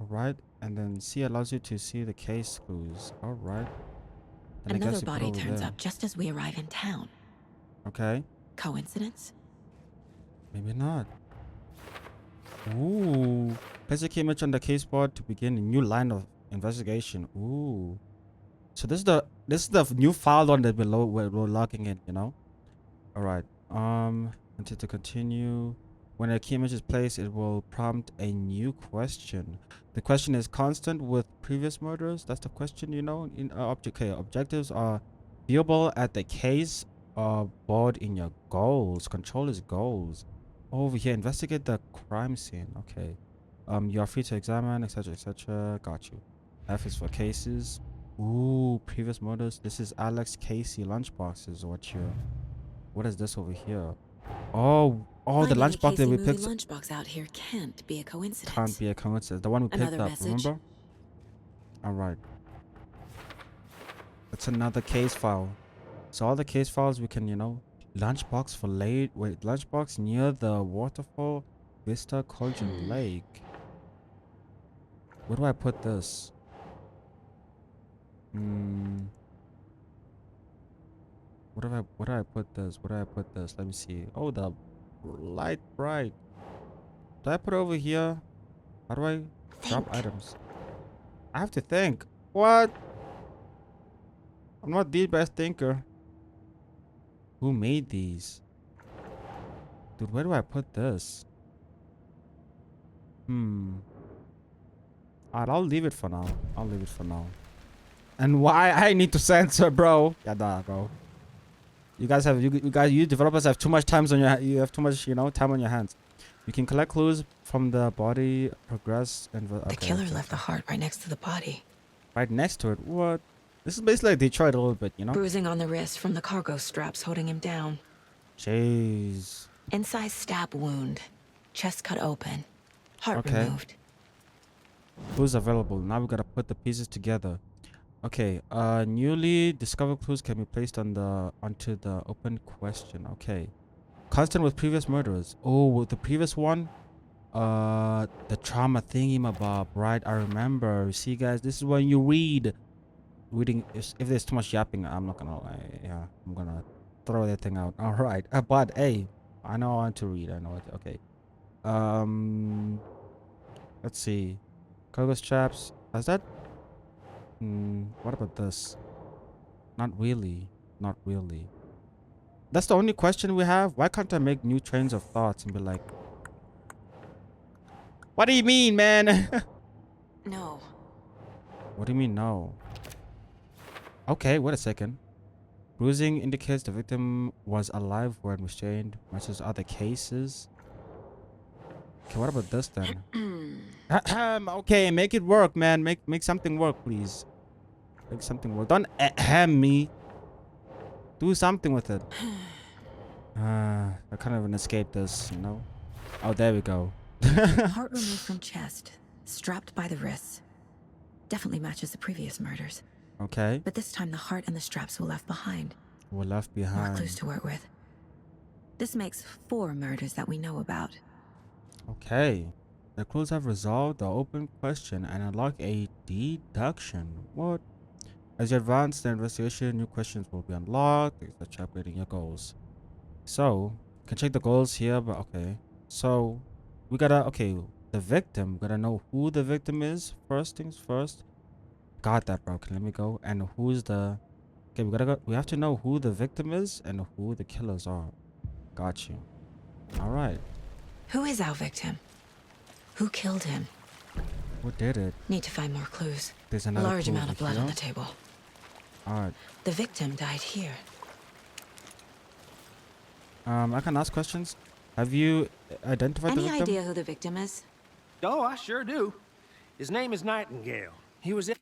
Alright, and then C allows you to see the case screws. Alright. Then I guess Another you put body over turns there. up just as we arrive in town. Okay. Coincidence? Maybe not. Ooh. Place a key image on the case board to begin a new line of investigation. Ooh. So this is the new file one that we're logging in, you know? Alright. Until to continue. When a key image is placed, it will prompt a new question. The question is constant with previous murders. That's the question, you know? In objectives are viewable at the case board in your goals. Control is goals. Over here, investigate the crime scene. Okay. You are free to examine, etc., etc. Got you. F is for cases. Ooh, previous murders. This is Alex Casey lunchboxes. What is this over here? Oh, the Finding a lunchbox that Casey we movie picked. lunchbox out here can't be a coincidence. Can't be a coincidence. The one we picked Another up, message. remember? Alright. That's another case file. So all the case files we can, you know, lunchbox for lunchbox near the waterfall vista Cauldron Lake. Where do I put this? Where do I put this? Let me see. Oh, the light bright. Do I put it over here? How do I drop items? I have to think. What? I'm not the best thinker. Who made these? Dude, where do I put this? Alright, I'll leave it for now. And why I need to censor, bro? Yeah, nah, bro. You developers have too much time on your. You have too much, you know, time on your hands. You can collect clues from the body, progress, and The killer left the heart right next to the body. right next to it. What? This is basically like Detroit a little bit, you know. Bruising on the wrist from the cargo straps holding him down. Jeez. Incised stab wound. Chest cut open. Heart removed. Clues available. Now we gotta put the pieces together. Okay. Newly discovered clues can be placed on onto the open question. Okay. Constant with previous murderers. Oh, with the previous one, the trauma thingamabob. Right, I remember. See, guys, this is when you reading. If there's too much yapping, I'm not gonna lie. Yeah, I'm gonna throw that thing out. All right. But hey, I know I want to read. I know it. Okay. Let's see. Cargo straps. Is that? What about this? Not really. Not really. That's the only question we have. Why can't I make new trains of thoughts and be like, what do you mean, man? No. What do you mean, no? Okay, wait a second. Bruising indicates the victim was alive when restrained, matches other cases. Okay, what about this then? Okay, make it work, man. Make something work, please. Make something work. Don't ham me. Do something with it. I can't even escape this, you know? Oh, there we go. Heart removed from chest, strapped by the wrists. Definitely matches the previous murders. Okay. But this time the heart and the straps were left behind. We're left behind. More clues to work with. This makes 4 murders that we know about. Okay. The clues have resolved the open question and unlock a deduction. What? As you advance the investigation, new questions will be unlocked, such upgrading your goals. So, you can check the goals here, but okay. So, we gotta, okay, the victim, we gotta know who the victim is. First things first. Got that, bro. Okay, let me go. And who's the, okay, we have to know who the victim is and who the killers are. Got you. All right. Who is our victim? Who killed him? Who did it? Need to find more clues. There's A another large clue amount of over blood on here. the table. All right. The victim died here. I can ask questions. Have you identified the Any victim? idea who the victim is? Oh, I sure do. His name is Nightingale. He was in...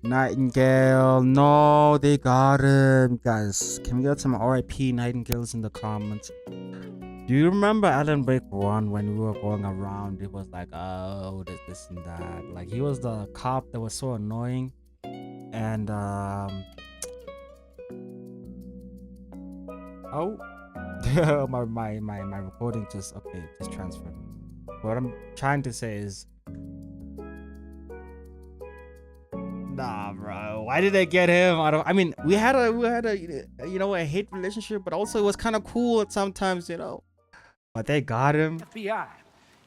Nightingale. No, they got him. Guys, can we get some RIP Nightingales in the comments? Do you remember Alan Wake 1 when we were going around? It was like, oh, this and that. Like, he was the cop that was so annoying. And, oh. my recording just transferred. What I'm trying to say is, nah, bro. Why did they get him? I mean, we had a you know, a hate relationship, but also it was kind of cool at sometimes, you know. But they got him. FBI.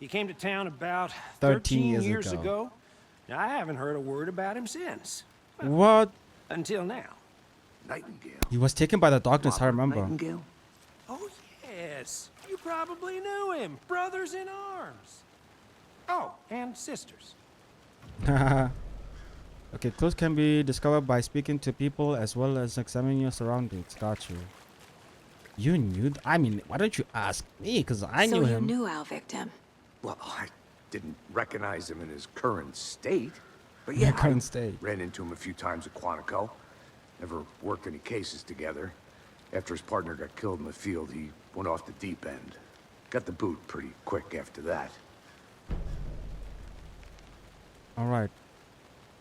He came to town about 13 years ago. Now, I haven't heard a word about him since. Well, What? until now. Nightingale. He was taken by the darkness, I Robert remember. Nightingale? Oh, yes. You probably knew him. Brothers in arms. Oh, and sisters. Okay, clues can be discovered by speaking to people as well as examining your surroundings. Got you. You knew? I mean, why don't you ask me? Because I knew him. So you knew our victim. Well, I didn't recognize him in his current state. But yeah, Current state. ran into him a few times at Quantico. Never worked any cases together. After his partner got killed in the field, he went off the deep end. Got the boot pretty quick after that. All right.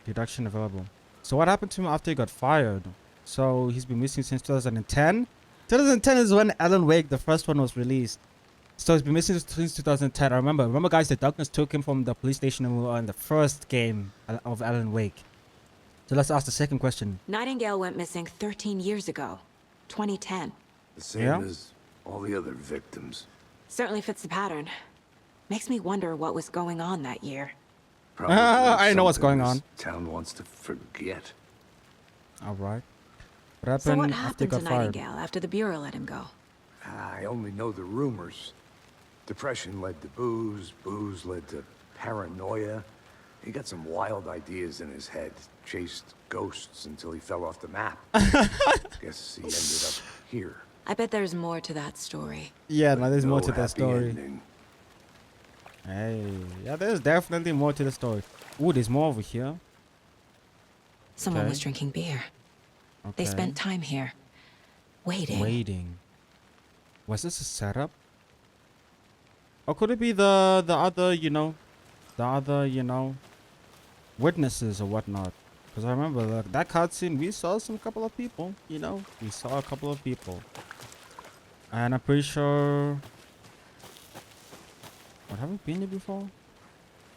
Deduction available. So what happened to him after he got fired? So he's been missing since 2010? 2010 is when Alan Wake, the first one, was released. So he's been missing since 2010. I remember guys, the darkness took him from the police station and we were in the first game of Alan Wake. So let's ask the second question. Nightingale went missing 13 years ago. 2010. The same Yeah? as all the other victims. Certainly fits the pattern. Makes me wonder what was going on that year. Probably I know what's something going on. this town wants to forget. All right. What happened, So what after he happened to got fired? Nightingale after the Bureau let him go? I only know the rumors. Depression led to booze, booze led to paranoia. He got some wild ideas in his head, chased ghosts until he fell off the map. Guess he ended up here. I bet there's more to that story. Yeah, no, there's more No to that happy story. ending. Hey, yeah, there's definitely more to the story. Ooh, there's more over here. Someone Okay. was drinking beer. Okay. They spent time here. Waiting. Was this a setup? Or could it be the other, witnesses or whatnot? Because I remember that cutscene, we saw some couple of people, we saw a couple of people. And I'm pretty sure... What, have we been here before?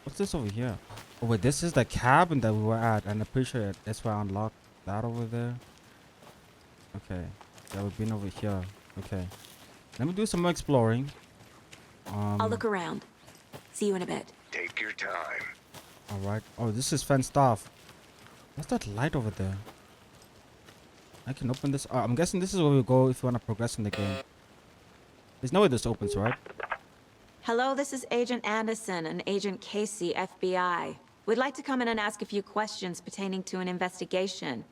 What's this over here? Oh wait, this is the cabin that we were at, and I'm pretty sure that's why I unlocked that over there. Okay, yeah, we've been over here. Okay, let me do some more exploring. I'll look around. See you in a bit. Take your time. All right. Oh, this is fenced off. What's that light over there? I can open this. I'm guessing this is where we go if you want to progress in the game. There's no way this opens, right? Hello, this is Agent Anderson and Agent Casey, FBI. We'd like to come in and ask a few questions pertaining to an investigation.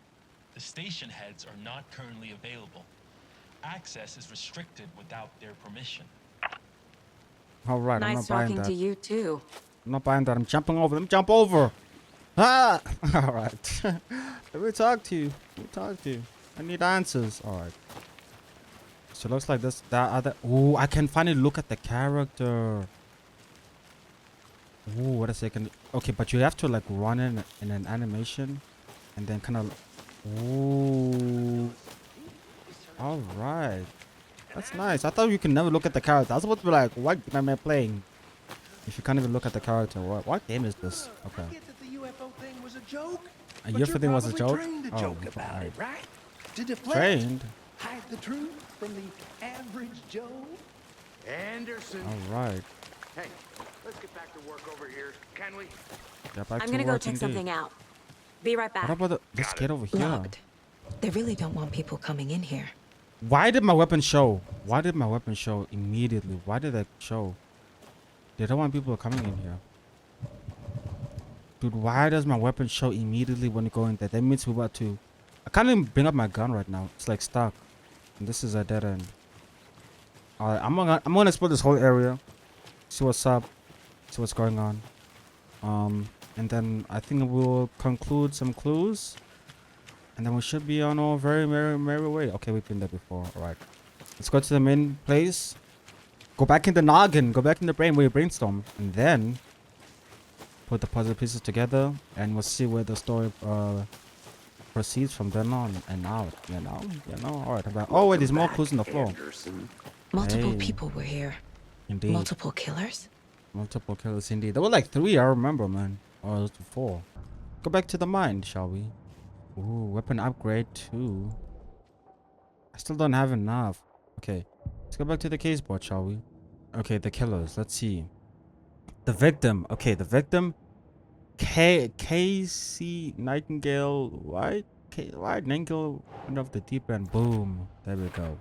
The station heads are not currently available. Access is restricted without their permission. All right, I'm not Nice buying talking that. to you too. I'm not buying that. I'm jumping over. Let me jump over. Ah! All right. Let me talk to you. Let me talk to you. I need answers. All right. So it looks like this. That other. Ooh, I can finally look at the character. Ooh, what a second. Okay, but you have to like run in an animation, and then kind of. Ooh. All right. That's nice. I thought you can never look at the character. I was supposed to be like, what game am I playing? If you can't even look at the character, what game is this? Okay. I get that the UFO thing was a joke. A UFO thing was a joke? Trained to joke about it, right? To deflect, Trained? hide the truth from the average Joe. Anderson. All right. Hey, let's get back to work over here, can we? Get back I'm to gonna go work check indeed. something out. Be right back. What about this gate over here? Locked. They really don't want people coming in here. Why did my weapon show? Why did my weapon show immediately? Why did that show? They don't want people coming in here. Dude, why does my weapon show immediately when you go in there? That means we're about to... I can't even bring up my gun right now. It's like stuck. And this is a dead end. Alright, I'm gonna explore this whole area. See what's up. See what's going on. And then I think we'll conclude some clues. And then we should be on our very merry way. Okay, we've been there before. Alright. Let's go to the main place. Go back in the noggin. Go back in the brain where you brainstorm. And then put the puzzle pieces together. And we'll see where the story proceeds from then on and out. You know? Alright. Oh, wait, there's more clues on the floor. Anderson. Multiple Hey. people were here. Indeed. Multiple killers? Multiple killers indeed. There were like 3, I remember, man. Or it was 4. Go back to the mine, shall we? Ooh, weapon upgrade 2. I still don't have enough. Okay. Let's go back to the case board, shall we? Okay, the killers. Let's see. The victim. Okay, the victim. Casey Nightingale. White? White Nightingale went off the deep end. Boom. There we go.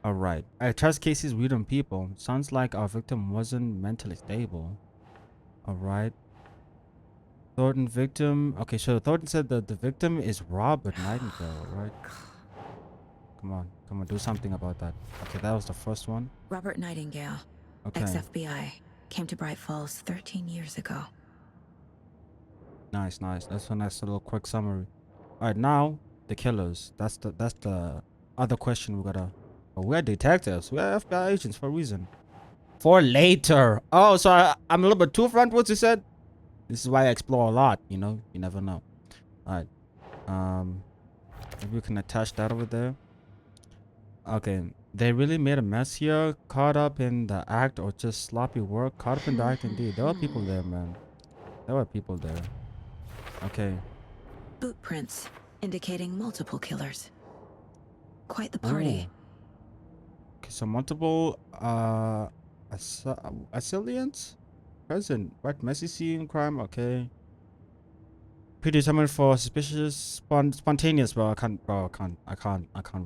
Alright. I trust Casey's read on people. Sounds like our victim wasn't mentally stable. Alright. Thornton victim. Okay, so Thornton said that the victim is Robert Nightingale, right? Come on, do something about that. Okay, that was the first one. Robert Nightingale, Okay, ex-FBI, came to Bright Falls 13 years ago. nice. That's a nice little quick summary. All right, now the killers. That's the other question we gotta. Oh, we're detectives. We're FBI agents for a reason. For later. Oh, so I'm a little bit too front. What you said? This is why I explore a lot. You know, you never know. All right. Maybe we can attach that over there. Okay, they really made a mess here. Caught up in the act or just sloppy work? Caught up in the act indeed. There were people there, man. There were people there. Okay. Boot prints indicating multiple killers. Quite the party. Okay, so multiple assailants present. Right, messy scene crime. Okay. Predetermined for suspicious spontaneous. Bro, I can't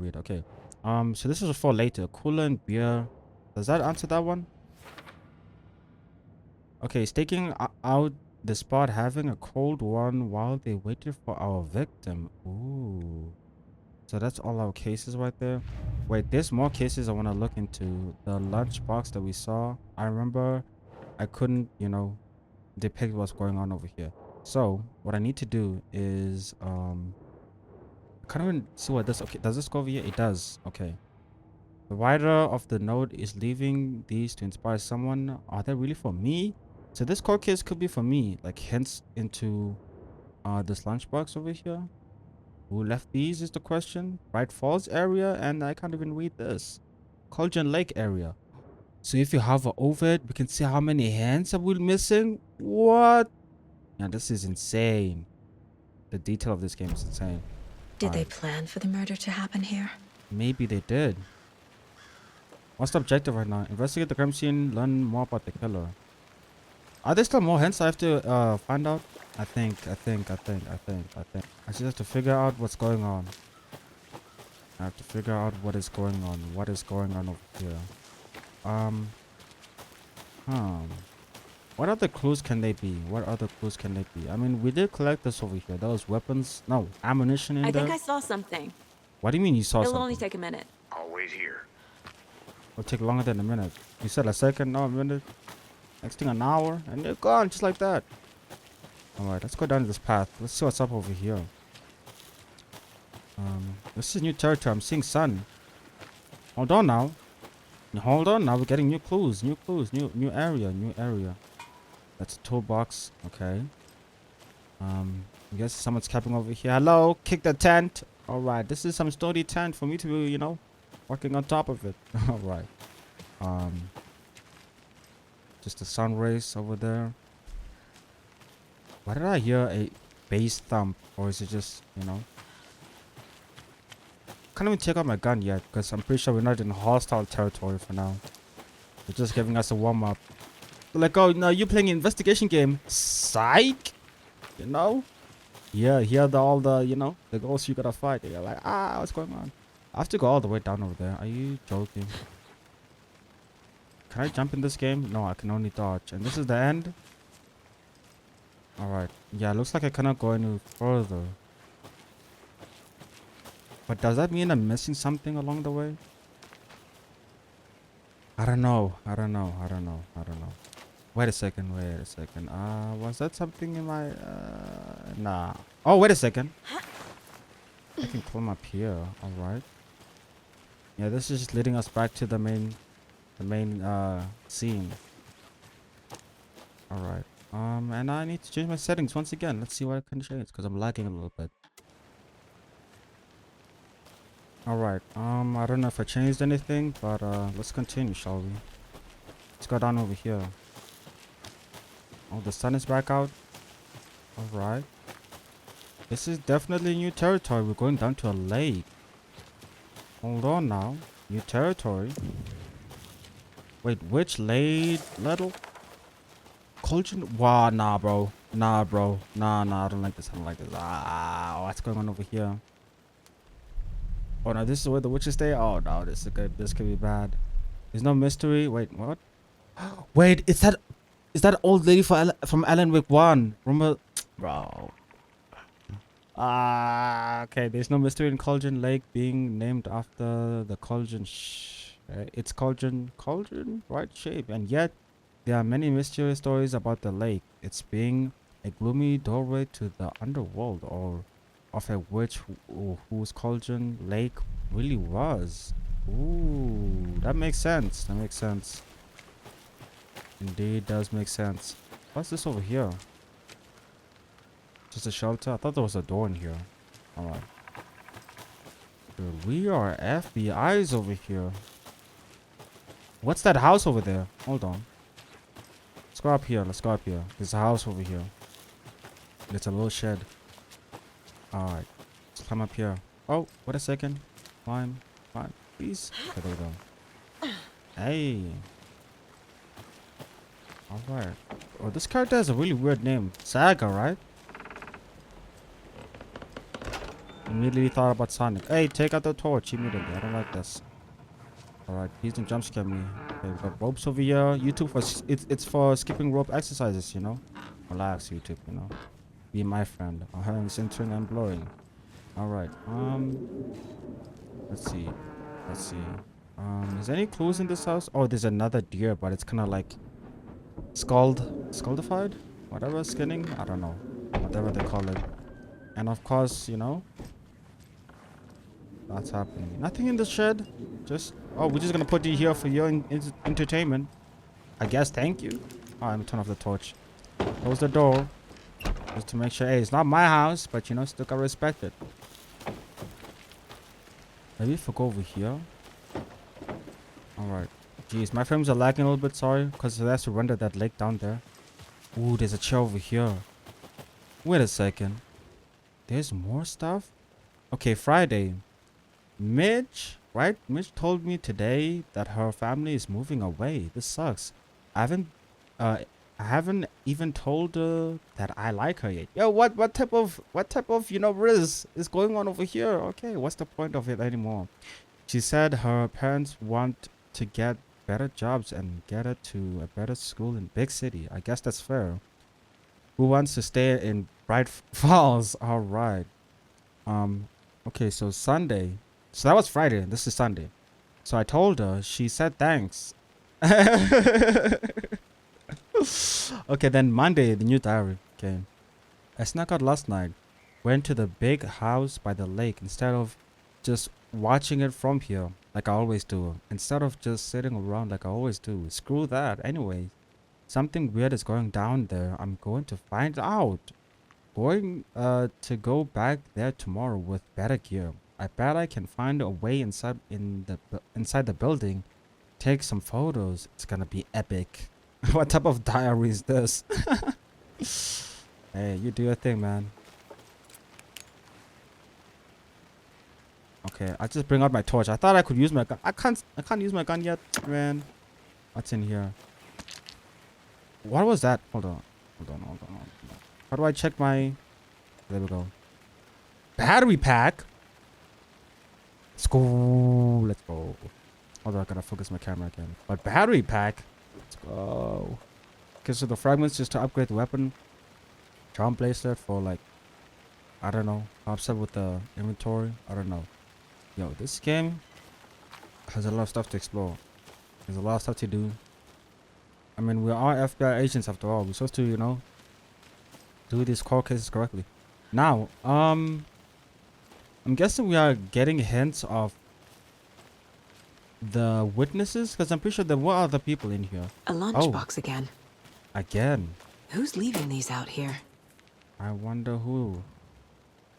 read. Okay. So this is for later. Cooler and beer. Does that answer that one? Okay, staking out the spot, having a cold one while they waited for our victim. Ooh. So that's all our cases right there. Wait, there's more cases I want to look into. The lunchbox that we saw. I remember I couldn't, depict what's going on over here. So what I need to do is Can't even see what this. Okay, does this go over here? It does. Okay. The writer of the note is leaving these to inspire someone. Are they really for me? So this court case could be for me. Like hints into this lunchbox over here. Who left these is the question. Bright Falls area, and I can't even read this. Cauldron Lake area. So if you hover over it, we can see how many hands are we missing. What? Yeah, this is insane. The detail of this game is insane. Did they plan for the murder to happen here? Maybe they did. What's the objective right now? Investigate the crime scene, learn more about the killer. Are there still more hints I have to find out? I think. I just have to figure out what's going on. I have to figure out what is going on. What is going on over here? What other clues can they be? What other clues can they be? I mean, we did collect this over here. Those weapons. No, ammunition in there. I think I saw something. What do you mean you saw It'll something? only take a minute. I'll wait here. It'll take longer than a minute. You said a second, no, a minute. Next thing, an hour, and they're gone just like that. Alright, let's go down this path. Let's see what's up over here. This is new territory. I'm seeing sun. Hold on now. Hold on now. We're getting new clues. New area. That's a toolbox. Okay. I guess someone's camping over here. Hello, kick the tent. Alright, this is some sturdy tent for me to be, you know, working on top of it. Alright. Just the sun rays over there. Why did I hear a bass thump? Or is it just, you know? Can't even take out my gun yet because I'm pretty sure we're not in hostile territory for now. They're just giving us a warm-up. They're like, oh, no, you're playing an investigation game. Psych! You know? Yeah, here are all the, you know, the ghosts you gotta fight. You're like, what's going on? I have to go all the way down over there. Are you joking? Can I jump in this game? No, I can only dodge. And this is the end? Alright. Yeah, looks like I cannot go any further. But does that mean I'm missing something along the way? I don't know. Wait a second. Was that something in my... Nah. Oh, wait a second. I can climb up here. Alright. Yeah, this is just leading us back to the main scene. Alright. And I need to change my settings once again. Let's see what I can change, because I'm lagging a little bit. Alright, I don't know if I changed anything, but let's continue, shall we? Let's go down over here. Oh, the sun is back out. Alright. This is definitely new territory. We're going down to a lake. Hold on now. New territory. Wait, which lake? Little? Cauldron? Wow, nah, bro. Nah, I don't like this. What's going on over here? Oh no, this is where the witches stay? Oh no, this could be bad. There's no mystery. Wait, what? Wait, is that old lady from Alan Wake 1? Remember? Bro. Okay, there's no mystery in Cauldron Lake being named after the cauldron. It's cauldron, right shape, and yet there are many mysterious stories about the lake. It's being a gloomy doorway to the underworld, or of a witch whose Cauldron Lake really was. Ooh, that makes sense. Indeed, does make sense. What's this over here? Just a shelter? I thought there was a door in here. Alright. Dude, we are FBI's over here. What's that house over there? Hold on. Let's go up here. There's a house over here. It's a little shed. Alright. Let's climb up here. Oh, wait a second. Climb. Please. Okay, there we go. Hey. Alright. Oh, this character has a really weird name. Saga, right? Immediately thought about Sonic. Hey, take out the torch immediately. I don't like this. Alright, please don't jump scare me. Okay, we got ropes over here. YouTube it's for skipping rope exercises, you know. Relax, YouTube, you know. Be my friend. I'm centering and blowing. Alright. Let's see. Is there any clues in this house? Oh, there's another deer, but it's kind of like scaldified? Whatever, skinning? I don't know. Whatever they call it. And of course, you know, That's happening. Nothing in the shed. Just, oh, we're just gonna put you here for your entertainment. I guess. Thank you. All right, I'm gonna turn off the torch. Close the door. Just to make sure, hey, it's not my house, but you know, still gotta respect it. Maybe if I go over here. Alright. Jeez, my frames are lagging a little bit, sorry. Because it has to render that lake down there. Ooh, there's a chair over here. Wait a second. There's more stuff? Okay, Friday. Mitch, right? Mitch told me today that her family is moving away. This sucks. I haven't even told her that I like her yet. Yo, what type of you know riz is going on over here? Okay, what's the point of it anymore? She said her parents want to get better jobs and get her to a better school in big city. I guess that's fair. Who wants to stay in Bright Falls? All right. Okay, so Sunday. So that was Friday. This is Sunday. So I told her. She said thanks. Okay, then Monday, the new diary. Okay. I snuck out last night. Went to the big house by the lake instead of just watching it from here like I always do. Instead of just sitting around like I always do. Screw that. Anyway, something weird is going down there. I'm going to find out. Going to go back there tomorrow with better gear. I bet I can find a way inside the building. Take some photos. It's gonna be epic. What type of diary is this? Hey, you do your thing, man. Okay, I just bring out my torch. I thought I could use my gun. I can't use my gun yet, man. What's in here? What was that? Hold on. How do I check my... There we go. Battery pack? Let's go. Let's go. Although I gotta focus my camera again. But battery pack? Let's go. Okay, so the fragments just to upgrade the weapon. Charm bracelet for like... I don't know. Upset with the inventory. I don't know. Yo, this game has a lot of stuff to explore. There's a lot of stuff to do. I mean, we are FBI agents after all. We're supposed to, you know, do these court cases correctly. Now, I'm guessing we are getting hints of the witnesses, because I'm pretty sure there were other people in here. A lunchbox again. Again. Who's leaving these out here? I wonder who.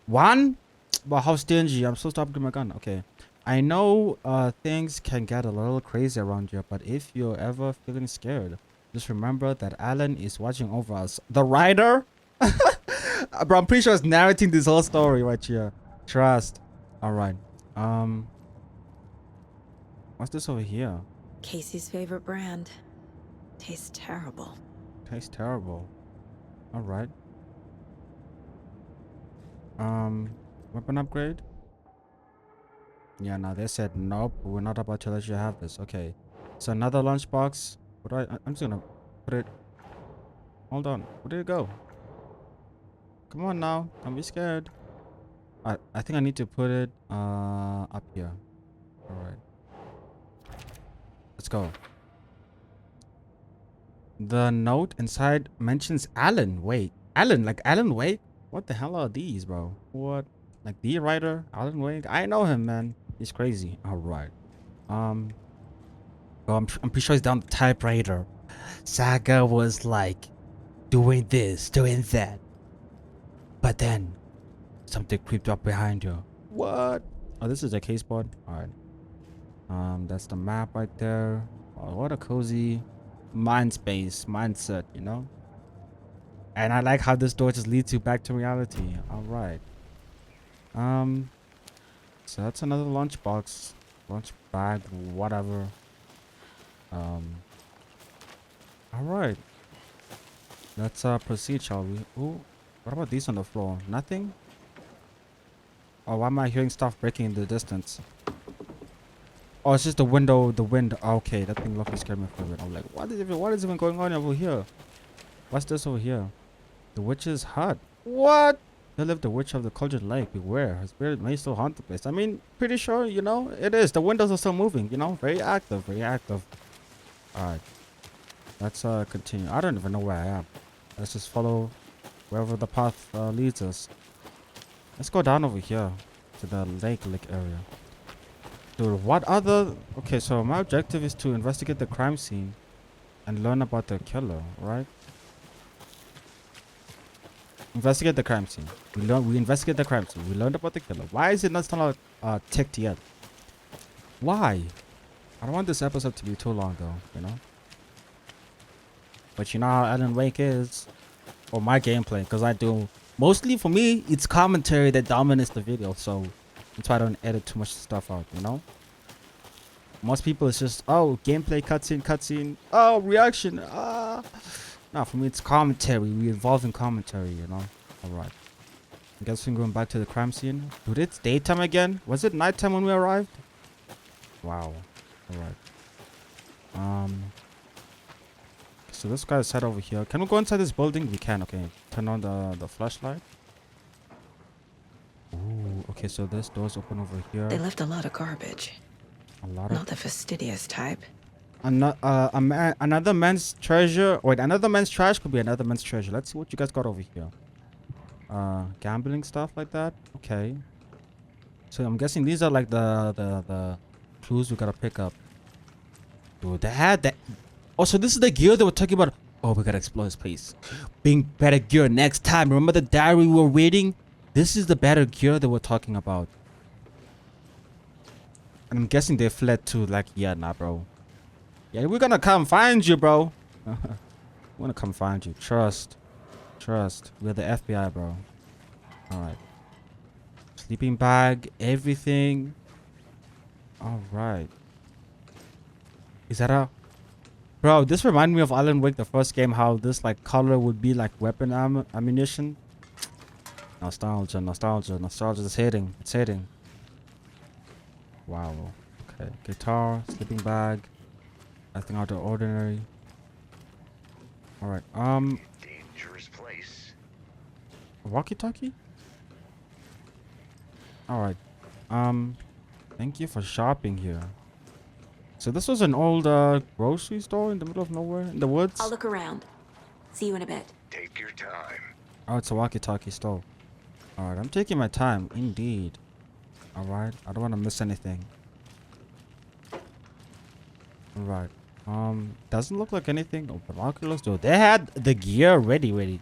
One? But how stingy. I'm supposed to upgrade my gun. Okay. I know things can get a little crazy around here, but if you're ever feeling scared, just remember that Alan is watching over us. The writer? Bro, I'm pretty sure it's narrating this whole story right here. Trust. Alright. What's this over here? Casey's favorite brand. Tastes terrible. Tastes terrible. Alright. Weapon upgrade? Yeah, no, they said nope. We're not about to let you have this. Okay. So another lunchbox. What do I'm just gonna put it. Hold on. Where did it go? Come on now. Don't be scared. I think I need to put it up here. Alright. Let's go. The note inside mentions Alan. Wait. Alan? Like Alan Wake? What the hell are these, bro? What? Like the writer? Alan Wake? I know him, man. He's crazy. Alright. Well, I'm pretty sure he's down the typewriter. Saga was like doing this, doing that. But then something creeped up behind you. What? Oh, this is a case board. Alright. That's the map right there. Oh, what a cozy mind space, mindset, you know? And I like how this door just leads you back to reality. Alright. So that's another lunchbox. Lunch bag, whatever. Alright. Let's proceed, shall we? Ooh, what about these on the floor? Nothing? Oh, why am I hearing stuff breaking in the distance? Oh, it's just the window, the wind. Okay, that thing luckily scared me for a bit. I'm like, what is even going on over here? What's this over here? The witch's hut. What? There lived the witch of the Cauldron Lake. Beware, her spirit may still haunt the place. I mean, pretty sure, you know, it is. The windows are still moving, you know? Very active, very active. Alright. Let's continue. I don't even know where I am. Let's just follow wherever the path leads us. Let's go down over here. to the lake area. Dude, what other... Okay, so my objective is to investigate the crime scene and learn about the killer, right? Investigate the crime scene. We investigate the crime scene. We learned about the killer. Why is it not still ticked yet? Why? I don't want this episode to be too long though, you know? But you know how Alan Wake is. Or my gameplay, because I do... Mostly for me, it's commentary that dominates the video, so that's why I don't edit too much stuff out, you know? Most people, it's just, oh, gameplay, cutscene, oh, reaction, No, for me, it's commentary. We involve in commentary, you know? Alright. I guess we're going back to the crime scene. Dude, it's daytime again? Was it nighttime when we arrived? Wow. Alright. So this guy's head over here. Can we go inside this building? We can, okay. Turn on the flashlight. Ooh, okay, so this door's open over here. They left a lot of garbage. Not the fastidious type. Another man's treasure. Wait, another man's trash could be another man's treasure. Let's see what you guys got over here. Gambling stuff like that. Okay. So I'm guessing these are like the clues we gotta pick up. Dude, they had that. Oh, so this is the gear they were talking about. Oh, we gotta explore this place. Being better gear next time. Remember the diary we were reading? This is the better gear they were talking about. And I'm guessing they fled to like, yeah, nah, bro. Yeah, we're gonna come find you, bro. We're gonna come find you. Trust. We're the FBI, bro. Alright. Sleeping bag, everything. Alright. Is that a... Bro, this reminded me of Alan Wake, the first game, how this like color would be like weapon ammunition. Nostalgia. It's hitting. Wow. Okay. Guitar, sleeping bag. Nothing out of the ordinary. Alright. Dangerous place. Walkie-talkie? Alright. Thank you for shopping here. So this was an old grocery store in the middle of nowhere in the woods. I'll look around. See you in a bit. Take your time. Oh, it's a walkie-talkie store. Alright, I'm taking my time. Indeed. Alright, I don't want to miss anything. Alright. Doesn't look like anything. Oh, binoculars though. They had the gear ready. And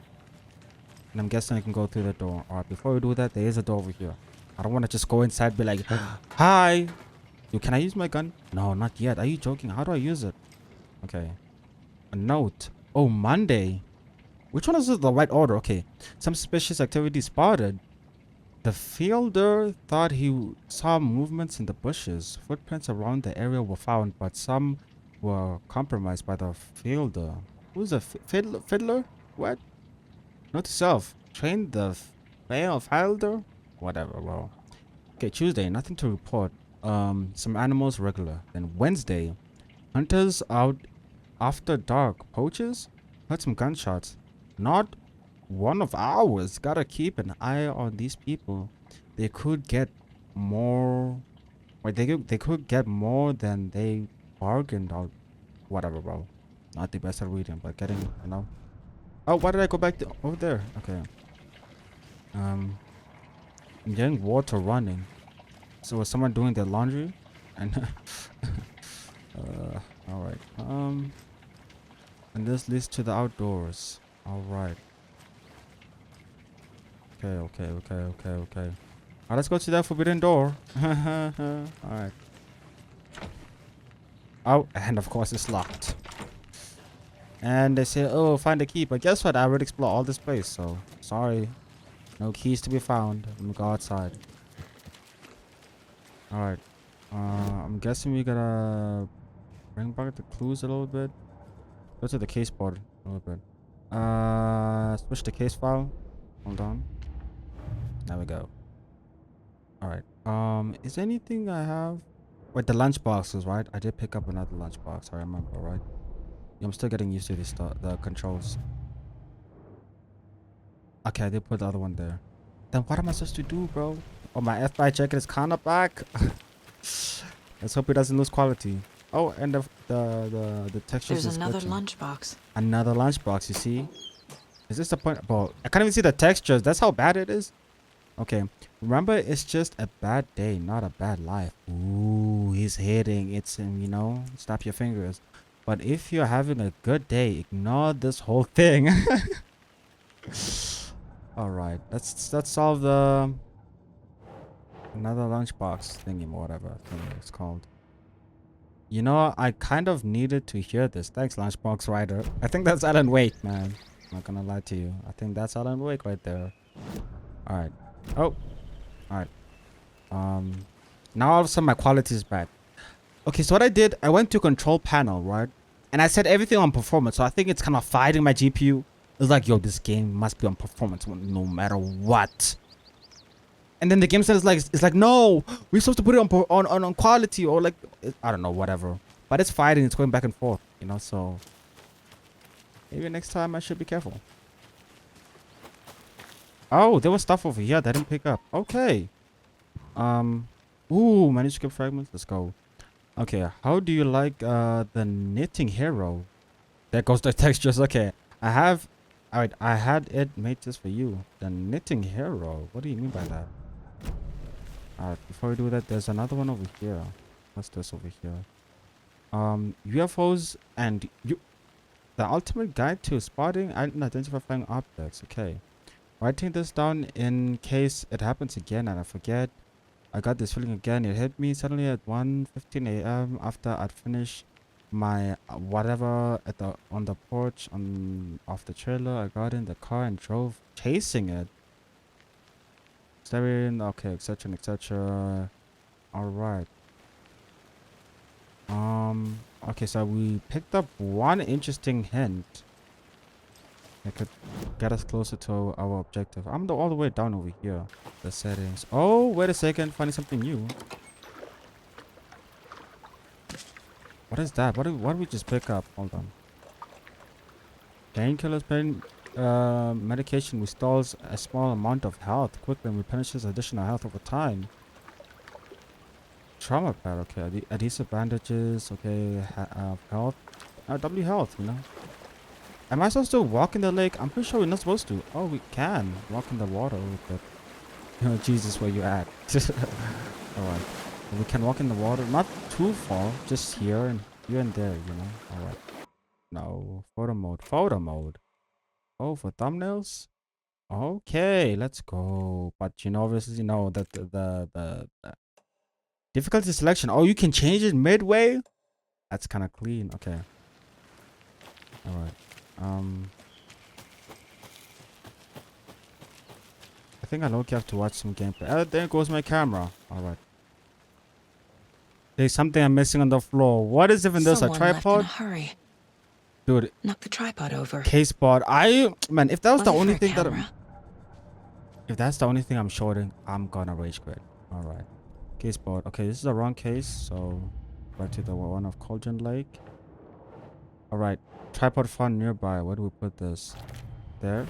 I'm guessing I can go through the door. Alright, before we do that, there is a door over here. I don't want to just go inside and be like, hi. Dude, can I use my gun? No, not yet. Are you joking? How do I use it? Okay. A note. Oh, Monday. Which one is the right order? Okay. Some suspicious activity spotted. The fielder thought he saw movements in the bushes. Footprints around the area were found, but some were compromised by the fielder. Who's a fiddler? What? Note to self. Train the fielder? Whatever, well. Okay, Tuesday. Nothing to report. Some animals regular. Then Wednesday. Hunters out after dark. Poachers? Heard some gunshots. Not one of ours. Gotta keep an eye on these people. They could get more. Wait, they could get more than they bargained out. Whatever, bro. Not the best at reading, but getting, you know. Oh, why did I go back over there? Okay. I'm getting water running. So was someone doing their laundry? And all right. And this leads to the outdoors. All right. Okay. Alright, let's go to that forbidden door. Alright. Oh, and of course it's locked. And they say, oh, find the key. But guess what? I already explored all this place, so sorry. No keys to be found. Let me go outside. Alright. I'm guessing we gotta bring back the clues a little bit. Go to the case board a little bit. Switch the case file. Hold on. There we go. Alright. Is there anything I have? Wait, the lunch boxes, right? I did pick up another lunch box, I remember, right? Yeah, I'm still getting used to this stuff, the controls. Okay, I did put the other one there. Then what am I supposed to do, bro? Oh, my FBI jacket is kinda back. Let's hope it doesn't lose quality. Oh, and the textures. There's is another glitching. lunchbox. Another lunchbox, you see? Is this the point? Bro, I can't even see the textures. That's how bad it is. Okay. Remember, it's just a bad day, not a bad life. Ooh, he's hitting. It's him, you know. Snap your fingers. But if you're having a good day, ignore this whole thing. All right. Let's solve the another lunchbox thingy, whatever thing it's called. You know, I kind of needed to hear this. Thanks, Lunchbox Rider. I think that's Alan Wake, man. I'm not gonna lie to you. I think that's Alan Wake right there. All right. Oh. All right. Now all of a sudden my quality is back. Okay, so what I did, I went to control panel, right? And I set everything on performance. So I think it's kind of fighting my GPU. It's like, yo, this game must be on performance no matter what. And then the game says it's like no, we're supposed to put it on quality or like I don't know, whatever. But it's fighting, it's going back and forth, you know. So maybe next time I should be careful. Oh, there was stuff over here that I didn't pick up. Okay. Ooh, manuscript fragments. Let's go. Okay, how do you like the knitting hero? There goes the textures. Okay, alright, I had it made just for you. The knitting hero. What do you mean by that? Alright, before we do that, there's another one over here. What's this over here? UFOs and the ultimate guide to spotting and identifying objects. Okay. Writing this down in case it happens again and I forget. I got this feeling again. It hit me suddenly at 1:15 a.m. after I'd finished my whatever on the porch of the trailer. I got in the car and drove chasing it. Staring, okay, etc. etc. All right. Okay, so we picked up one interesting hint that could get us closer to our objective. I'm all the way down over here. The settings. Oh, wait a second. Finding something new. What is that? What did we just pick up? Hold on. Painkillers, pain medication restores a small amount of health quickly and replenishes additional health over time. Trauma pad, okay. Adhesive bandages, okay. Health. W health, you know. Am I supposed to walk in the lake? I'm pretty sure we're not supposed to. Oh, we can walk in the water with it. You know, Jesus, where you at? Alright. We can walk in the water. Not too far. Just here and there, you know. Alright. No. Photo mode. Photo mode. Oh, for thumbnails? Okay, let's go. But you know, obviously, you know that the difficulty selection. Oh, you can change it midway? That's kind of clean. Okay. Alright. I think I low-key have to watch some gameplay. There goes my camera. Alright. There's something I'm missing on the floor. What is even this? A tripod? Left in a hurry. Dude. Knock the tripod over. Case board. Man, if that was the only thing that if that's the only thing I'm shorting, I'm gonna rage quit. Alright. Case board. Okay, this is the wrong case, so right to the one of Cauldron Lake. Alright. Tripod found nearby. Where do we put this? There.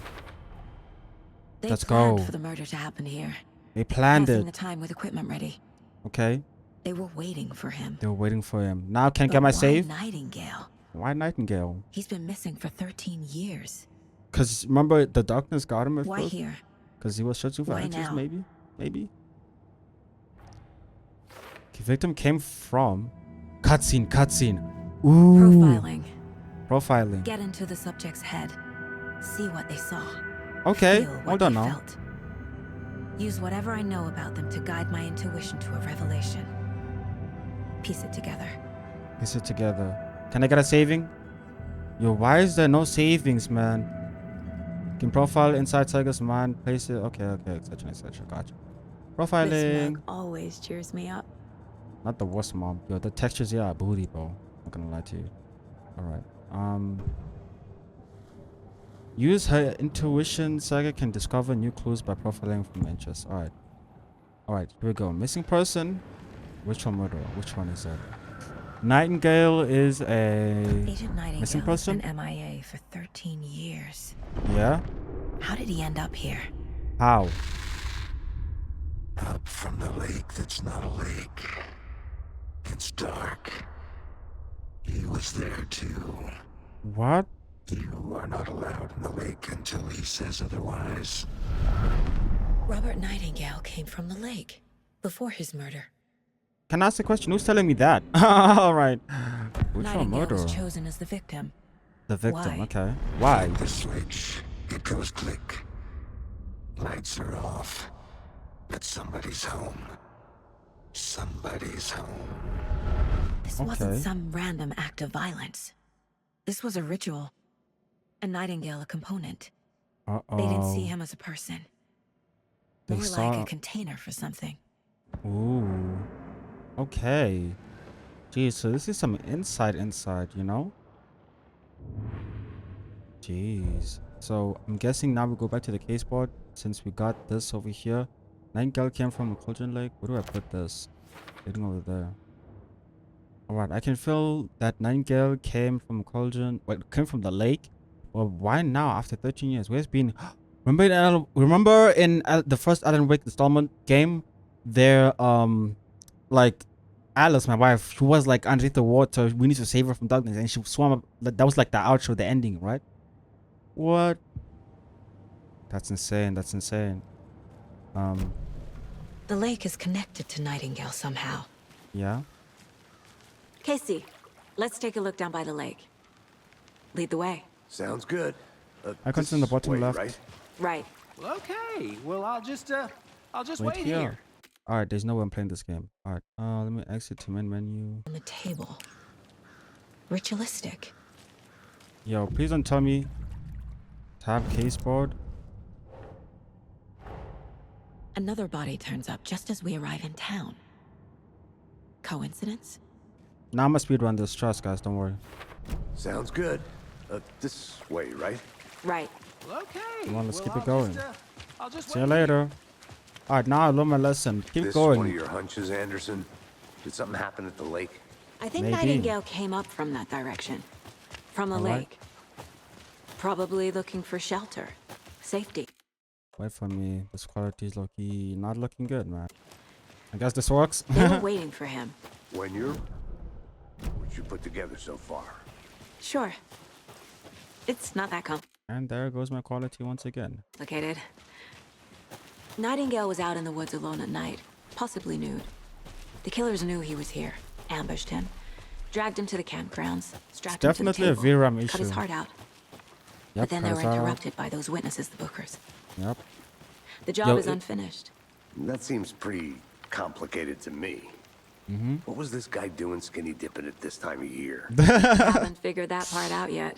Let's go. For the murder to happen here. They planned Passing it. the time with equipment ready. Okay. They were waiting for him. They were waiting for him. Now can I get my save? Nightingale. Why Nightingale? He's been missing for 13 years. Cause remember the darkness got him at Why first? here? Cause he was searching for Why answers, now? maybe. Okay, victim came from cutscene. Ooh. Profiling. Get into the subject's head. See what they saw. Okay, Feel what hold on they now. felt. Use whatever I know about them to guide my intuition to a revelation. Piece it together. Can I get a saving? Yo, why is there no savings, man? Can profile inside Saga's mind, place it. Okay, etc. Gotcha. Profiling. This mug always cheers me up. Not the worst, mom. Yo, the textures here are booty, bro. Not gonna lie to you. Alright. Use her intuition. Saga can discover new clues by profiling from interests. Alright, here we go. Missing person. Which one murderer? Which one is it? Nightingale is a Agent Nightingale missing person? has been MIA for 13 years. Yeah? How did he end up here? How? Up from the lake that's not a lake. It's dark. He was there too. What? You are not allowed in the lake until he says otherwise. Robert Nightingale came from the lake before his murder. Can I ask a question? Who's telling me that? All right. Which one Nightingale murderer? was chosen as the victim. The victim, Why? okay. Why? The switch. It goes click. Lights are off. But somebody's home. Somebody's home. This wasn't some random act of violence. This was a ritual. And Nightingale a component. Uh-oh. They didn't see him as a person. They More saw... like a container for something. Ooh. Okay. Jeez, so this is some inside, you know? Jeez. So I'm guessing now we go back to the case board since we got this over here. Nightingale came from Cauldron Lake. Where do I put this? Getting over there. Alright, I can feel that Nightingale came from Cauldron. Wait, came from the lake. Well, why now after 13 years? Where's been? Remember in the first Alan Wake installment game, there like Alice, my wife, she was like underneath the water. We need to save her from darkness, and she swam up. That was like the outro, the ending, right? What? That's insane. That's insane. The lake is connected to Nightingale somehow. Yeah. Casey, let's take a look down by the lake. Lead the way. Sounds good. Icons in the bottom way, left. Right? Right. Well, okay. Well, I'll just wait here. here. Alright, there's no way I'm playing this game. Alright, let me exit to main menu. On the table. Ritualistic. Yo, please don't tell me. Tab case board. Another body turns up just as we arrive in town. Coincidence? Now I'm gonna speedrun this. Trust, guys. Don't worry. Sounds good. This way, right? Right. Well, okay. Come on, let's keep I'll it going. I'll just See wait you later. Alright, now I learned my lesson. Keep This going. one of your hunches, Anderson? Did something happen at the lake? I think Maybe. Nightingale came up from that direction. From the Alright. lake. Probably looking for shelter. Safety. Wait for me. This quality is lucky. Not looking good, man. I guess this works. They were waiting for him. What you put together so far? Sure. It's not that And there goes my quality once again. complicated. Nightingale was out in the woods alone at night, possibly nude. The killers knew he was here, ambushed him, dragged him to the campgrounds, strapped him to the Definitely a table, VRAM cut his issue. heart out. Yep, But then they cut were his heart out. interrupted by those witnesses, the Bookers. Yep. The job Yo, is it- unfinished. That seems pretty complicated to me. What was this guy doing skinny dipping at this time of year? Haven't figured that part out yet.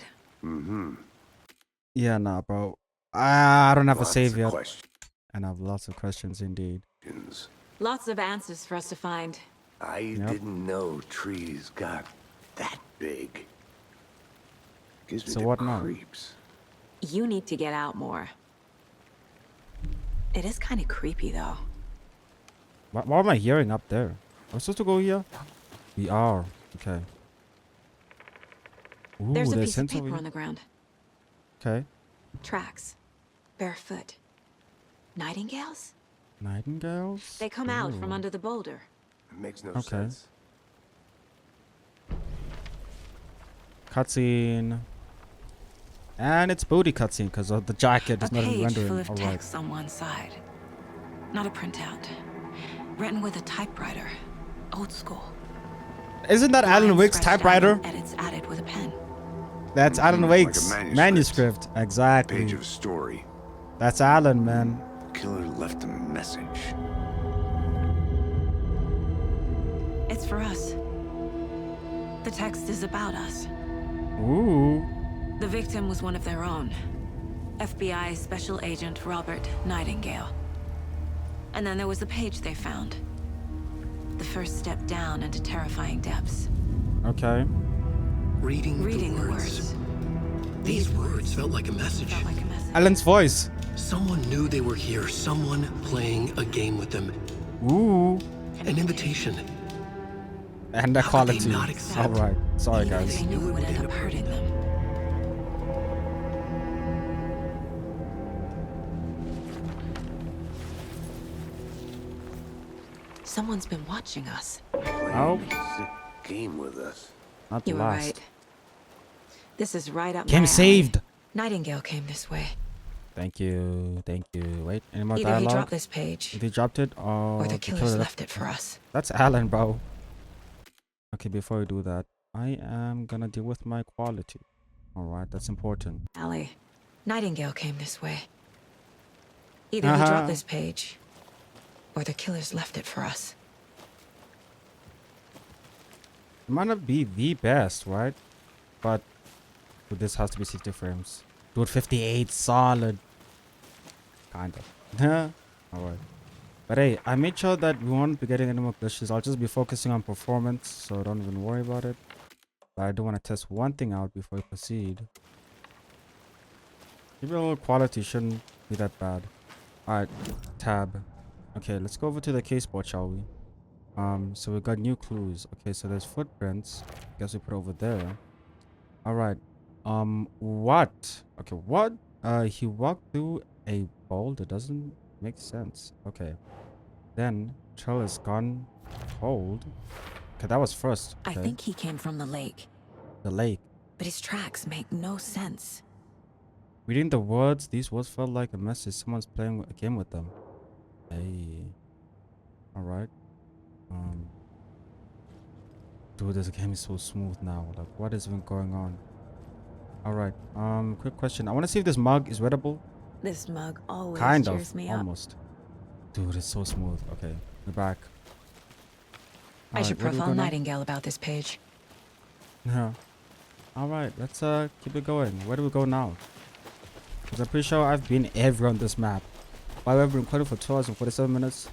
Yeah, nah, bro. I don't have a Lots save of yet. questions. And I have lots of questions indeed. Lots of answers for us to find. I didn't know trees got that big. Gives me So the what now? creeps. You need to get out more. It is kind of creepy, though. What am I hearing up there? Are we supposed to go here? We are. Okay. Ooh, There's a piece of hints over paper here. on the ground. Okay. Tracks. Barefoot. Nightingales? Nightingales? They come out from Ooh. under the boulder. It makes no Okay. sense. Cutscene. And it's booty cutscene because of the jacket is A not even page rendering. full of Alright. text on one side. Not a printout. Written with a typewriter. Old school. Isn't that Alan Lines Wake's scratched out typewriter? and edits added with a pen. That's Alan Like a Wake's manuscript. manuscript. Exactly. Page of story. That's Alan, man. Killer left a message. It's for us. The text is about us. Ooh. The victim was one of their own. FBI Special Agent Robert Nightingale. And then there was the page they found. The first step down into terrifying depths. Okay. Reading Reading the words. These words felt like a message. Felt like a message. Alan's voice. Someone knew they were here. Someone playing a game with them. Ooh. An invitation. And the How could they quality. not accept? Alright. Sorry, Even if guys. they knew it would end up hurting them. Someone's been watching us. Oh. Playing a sick game with us. Not the You were last. right. This is right up my Game alley. saved. Nightingale came this way. Thank you. Thank you. Wait, any more Either dialogue? he dropped this page, If he dropped it, or the the killers killer left it for us. That's Alan, bro. Okay, before we do that, I am gonna deal with my quality. Alright, that's important. Allie, Nightingale came this way. Either he dropped this page, or the killers left it for us. It might not be the best, right? But dude, this has to be 60 frames. Dude, 58 solid. Kind of. Alright. But hey, I made sure that we won't be getting any more glitches. I'll just be focusing on performance, so don't even worry about it. But I do want to test one thing out before we proceed. Maybe a little quality shouldn't be that bad. Alright, tab. Okay, let's go over to the case board, shall we? So we got new clues. Okay, so there's footprints. Guess we put over there. Alright. What? Okay, what? He walked through a boulder. Doesn't make sense. Okay. Then Trail is gone cold. Okay, that was first. Okay. I think he came from the lake. The lake. But his tracks make no sense. Reading the words, these words felt like a message. Someone's playing a game with them. Hey. Alright. Dude, this game is so smooth now. Like, what is even going on? Alright. Quick question. I want to see if this mug is readable. This mug always Kind cheers of. me Almost. Dude, it's so smooth. Okay. We're back. I should profile Nightingale about this page. Yeah. Alright, let's keep it going. Where do we go now? Because I'm pretty sure I've been everywhere on this map. Why I've been recording for 2 hours and 47 minutes.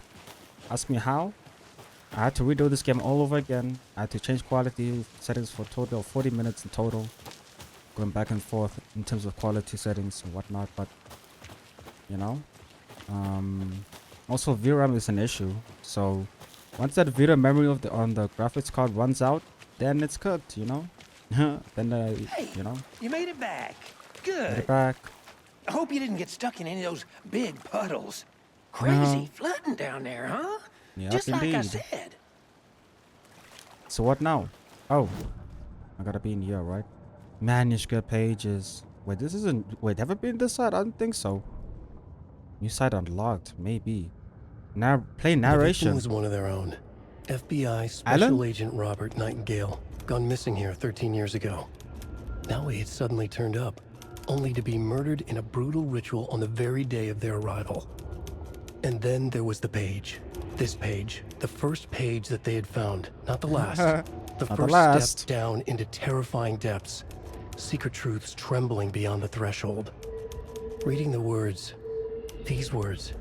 Ask me how? I had to redo this game all over again. I had to change quality settings for a total of 40 minutes in total. Going back and forth in terms of quality settings and whatnot, but you know. Also VRAM is an issue. So once that VRAM memory of on the graphics card runs out, then it's cooked, you know? Then hey, you know. You made it back. Good. Made it back. I hope you didn't get stuck in any of those big puddles. Crazy flooding down there, huh? Yep, Just like I indeed. said. So what now? Oh, I gotta be in here, right? Manuscript pages. Wait, this isn't. Wait, have I been this side? I don't think so. New side unlocked, maybe. Now play narration. The victim was one of their own. FBI Special Alan? Agent Robert Nightingale, gone missing here 13 years ago. Now he had suddenly turned up, only to be murdered in a brutal ritual on the very day of their arrival. And then there was the page. This page, the first page that they had found, not the last. The first step down into terrifying depths. Secret truths trembling beyond the threshold. Reading the words, these words,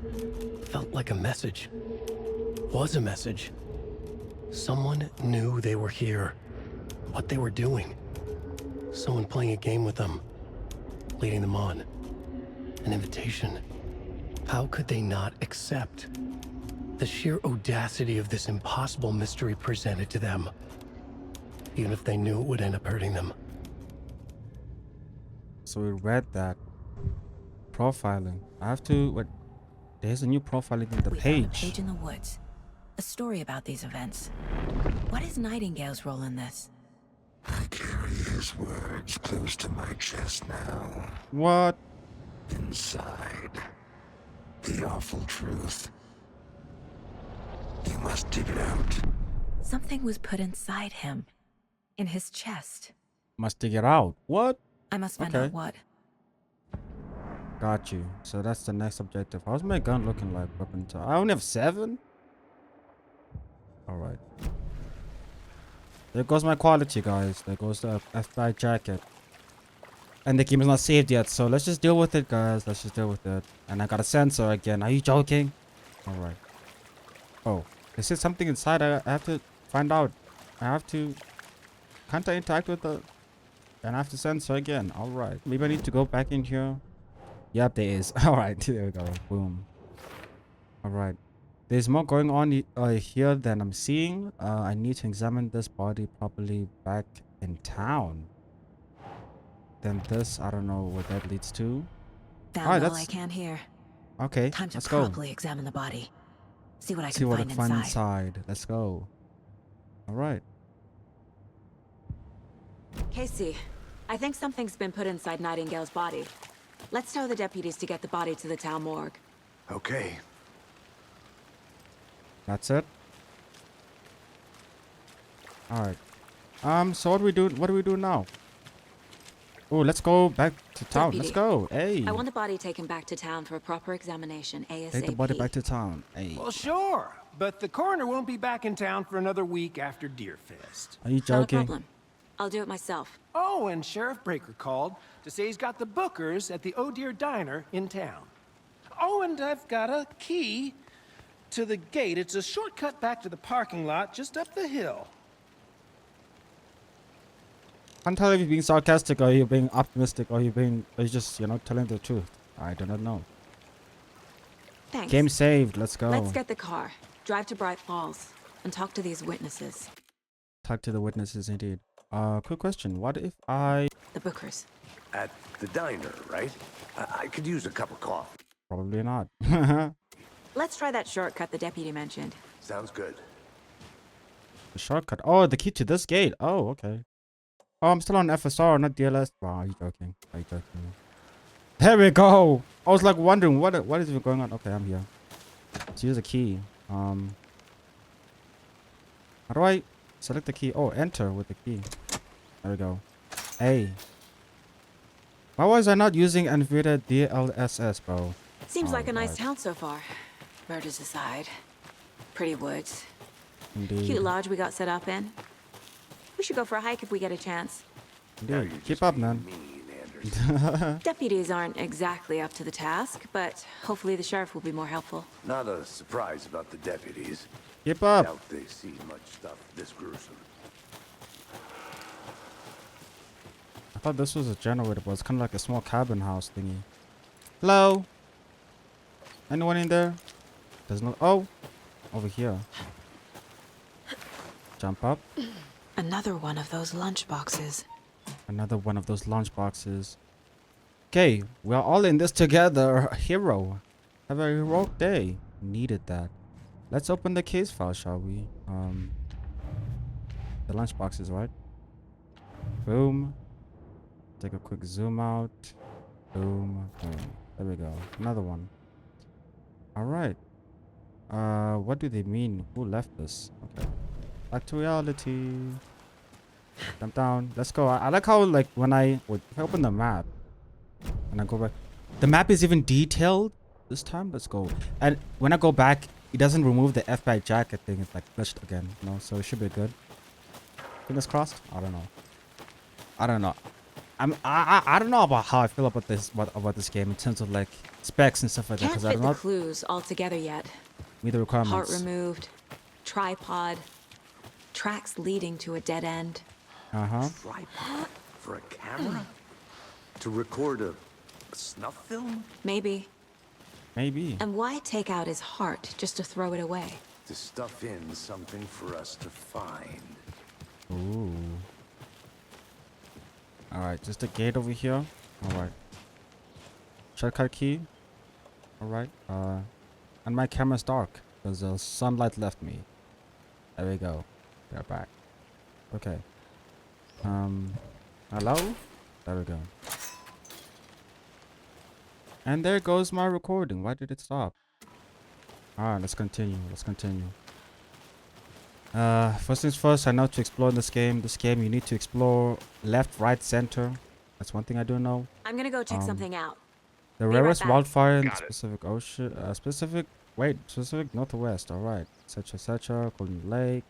felt like a message. Was a message. Someone knew they were here. What they were doing. Someone playing a game with them. Leading them on. An invitation. How could they not accept? The sheer audacity of this impossible mystery presented to them. Even if they knew it would end up hurting them. So we read that. Profiling. I have to. What? There's a new profiling in the We page. found a page in the woods. A story about these events. What is Nightingale's role in this? I carry his words close to my chest now. What? Inside. The awful truth. You must dig it out. Something was put inside him. In his chest. Must dig it out. What? I must find out what. Got you. So that's the next objective. How's my gun looking like? Weapon type? I only have 7? Alright. There goes my quality, guys. There goes the FBI jacket. And the game is not saved yet, so let's just deal with it, guys. Let's just deal with it. And I got a sensor again. Are you joking? Alright. Oh. They said something inside. I have to find out. I have to... Can't I interact with the... And I have to sensor again. Alright. Maybe I need to go back in here. Yep, there is. Alright, there we go. Boom. Alright. There's more going on here than I'm seeing. I need to examine this body properly back in town. Then this, I don't know what that leads to. Found all I can here. Okay, Time to let's go. properly examine the body. See what I See can what I find can find inside. inside. Let's go. Alright. Casey, I think something's been put inside Nightingale's body. Let's tell the deputies to get the body to the town morgue. Okay. That's it. All right. So what do we do? What do we do now? Oh, let's go back to town. Deputy, Let's go. Hey. I want the body taken back to town for a proper examination ASAP. Take the body back to town. Hey. Well, sure. But the coroner won't be back in town for another week after Deerfest. Are you Not a joking? problem. I'll do it myself. Oh, and Sheriff Breaker called to say he's got the bookers at the Oh Dear Diner in town. Oh, and I've got a key to the gate. It's a shortcut back to the parking lot just up the hill. Can't tell if you're being sarcastic or you're being optimistic or you're just, you know, telling the truth. I do not know. Thanks. Game saved. Let's go. Let's get the car, drive to Bright Falls, and talk to these witnesses. Talk to the witnesses, indeed. Quick question. What if I... The bookers. At the diner, right? I could use a cup of coffee. Probably not. Let's try that shortcut the deputy mentioned. Sounds good. The shortcut. Oh, the key to this gate. Oh, okay. Oh, I'm still on FSR, not DLS. Wow, are you joking? Are you joking? There we go. I was like wondering what is even going on. Okay, I'm here. Let's use a key. How do I select the key? Oh, enter with the key. There we go. A. Why was I not using NVIDIA DLSS, bro? Seems like a nice town so far. Murders aside. Pretty woods. Indeed. Cute lodge we got set up in. We should go for a hike if we get a chance. Indeed. Keep up, man. Deputies aren't exactly up to the task, but hopefully the sheriff will be more helpful. Not a surprise about the deputies. Keep up. Doubt they see much stuff this gruesome. I thought this was a generator, but it's kind of like a small cabin house thingy. Hello? Anyone in there? There's no... Oh! Over here. Jump up. Another one of those lunch boxes. Another one of those lunch boxes. Okay, we are all in this together. Hero. Have a heroic day. Needed that. Let's open the case file, shall we? The lunch boxes, right? Boom. Take a quick zoom out. Boom. Boom. There we go. Another one. Alright. What do they mean? Who left this? Okay. Back to reality. Jump down. Let's go. I like how, like, when if I open the map and I go back, the map is even detailed this time. Let's go. And when I go back, it doesn't remove the F-back jacket thing. It's like glitched again. No, so it should be good. Fingers crossed. I don't know. I don't know. I don't know about how I feel about this game in terms of like specs and stuff like that. Can't Because I fit don't the know. clues all together yet. Meet the requirements. Heart removed, tripod, tracks leading to a dead end. Tripod? For a camera? To record a snuff film? Maybe. Maybe. And why take out his heart just to throw it away? To stuff in something for us to find. Ooh. Alright, just a gate over here. Alright. Shortcut key. Alright. And my camera's dark because the sunlight left me. There we go. They're back. Okay. Hello? There we go. And there goes my recording. Why did it stop? Alright, let's continue. Let's continue. First things first, I know to explore this game you need to explore left, right, center. That's one thing I do know. I'm gonna go check something out. The Be right rarest back. wildfire in the Pacific Ocean, Pacific Northwest. Alright. Etc. Cauldron Lake.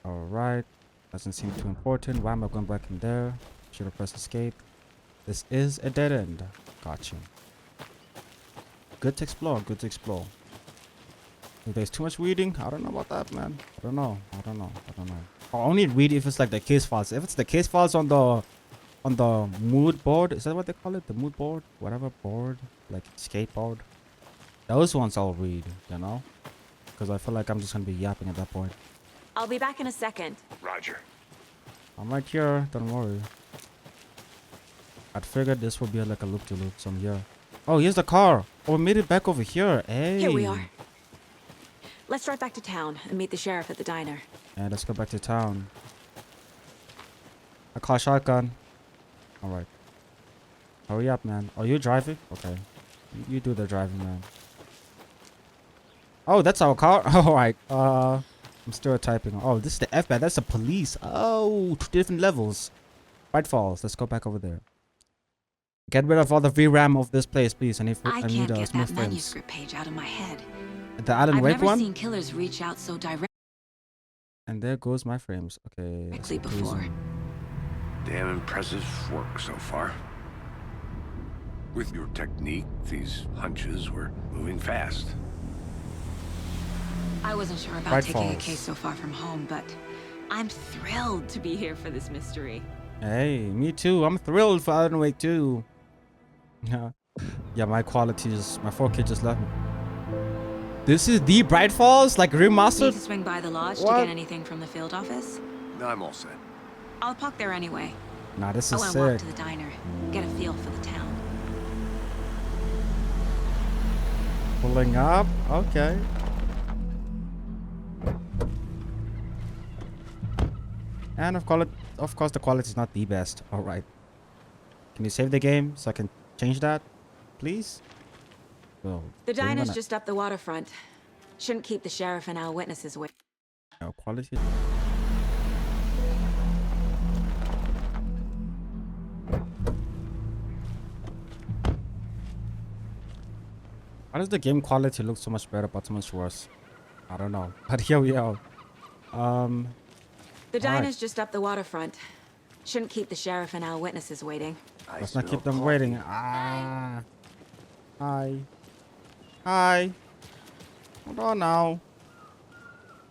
Alright. Doesn't seem too important. Why am I going back in there? Should have pressed escape. This is a dead end. Gotcha. Good to explore. Good to explore. If there's too much reading, I don't know about that, man. I don't know. I'll only read if it's like the case files. If it's the case files on the mood board, is that what they call it? The mood board? Whatever board. Like skateboard. Those ones I'll read, you know? Because I feel like I'm just going to be yapping at that point. I'll be back in a second. Roger. I'm right here. Don't worry. I'd figured this would be like a loop-de-loop. So I'm here. Oh, here's the car. Oh, we made it back over here. Hey. Here we are. Let's drive back to town and meet the sheriff at the diner. Yeah, let's go back to town. I call shotgun. Alright. Hurry up, man. Are you driving? Okay. You do the driving, man. Oh, that's our car. All right. I'm still typing. Oh, this is the F-bad. That's the police. Oh, 2 different levels. Bright Falls. Let's go back over there. Get rid of all the VRAM of this place, please. I need can't smooth get that frames. manuscript page out of my head. The Alan Wake one? I've never seen killers reach out so directly And there goes my frames. Okay. before. Damn impressive work so far. With your technique, these hunches were moving fast. I wasn't sure about Bright taking a Falls. case so far from home, but I'm thrilled to be here for this mystery. Hey, me too. I'm thrilled for Alan Wake 2. Yeah, my quality just, my 4K just left me. This is the Bright Falls, like Need remastered? to swing by the lodge What? to get anything from the field office? No, I'm all set. I'll park there anyway. Nah, this I is want to walk sick. to the diner, get a feel for the town. Pulling up. Okay. And of course, the quality is not the best. All right. Can you save the game so I can change that, please? Well, The we're diner's gonna- just up the waterfront. Shouldn't keep the sheriff and our witnesses waiting. No, quality. Why does the game quality look so much better but so much worse? I don't know. But here we are. The Alright. diner's just up the waterfront. Shouldn't keep the sheriff and our witnesses waiting. Let's not keep them waiting. Ah. Hi. Hi. Hold on now.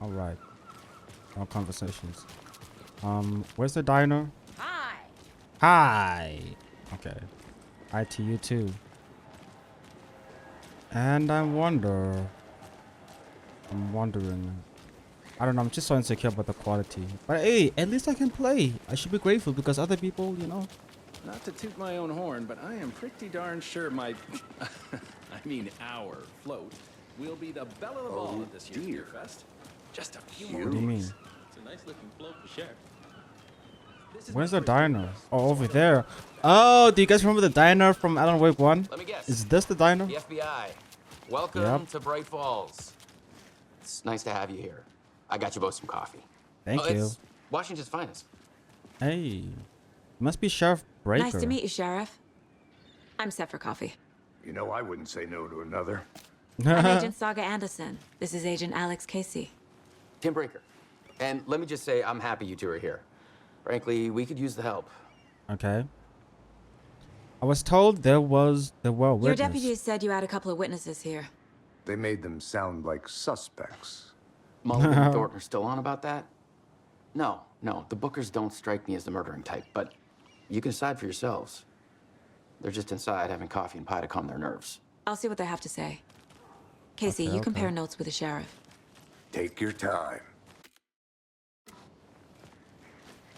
All right. No conversations. Where's the diner? Hi. Hi. Okay. Hi to you too. And I'm wondering. I don't know. I'm just so insecure about the quality. But hey, at least I can play. I should be grateful because other people, you know. Not to toot my own horn, but I am pretty darn sure my, I mean our float will be the belle of the ball at this year's Beer Fest. Just a few more What do you mean? It's a nice looking float for sure. Where's the diner? Oh, over there. Oh, do you guys remember the diner from Alan Wake 1? Let me guess. Is this the diner? The FBI. Welcome Yep. to Bright Falls. It's nice to have you here. I got you both some coffee. Thank you. It's Washington's finest. Hey. Must be Sheriff Breaker. Nice to meet you, Sheriff. I'm set for coffee. You know, I wouldn't say no to another. I'm Agent Saga Anderson. This is Agent Alex Casey. Tim Breaker. And let me just say, I'm happy you two are here. Frankly, we could use the help. Okay. I was told there were Your witnesses. deputies said you had a couple of witnesses here. They made them sound like suspects. Mulligan and Thornton are still on about that? No, the Bookers don't strike me as the murdering type, but you can decide for yourselves. They're just inside having coffee and pie to calm their nerves. I'll see what they have to say. Casey, Okay, you okay. compare notes with the sheriff. Take your time.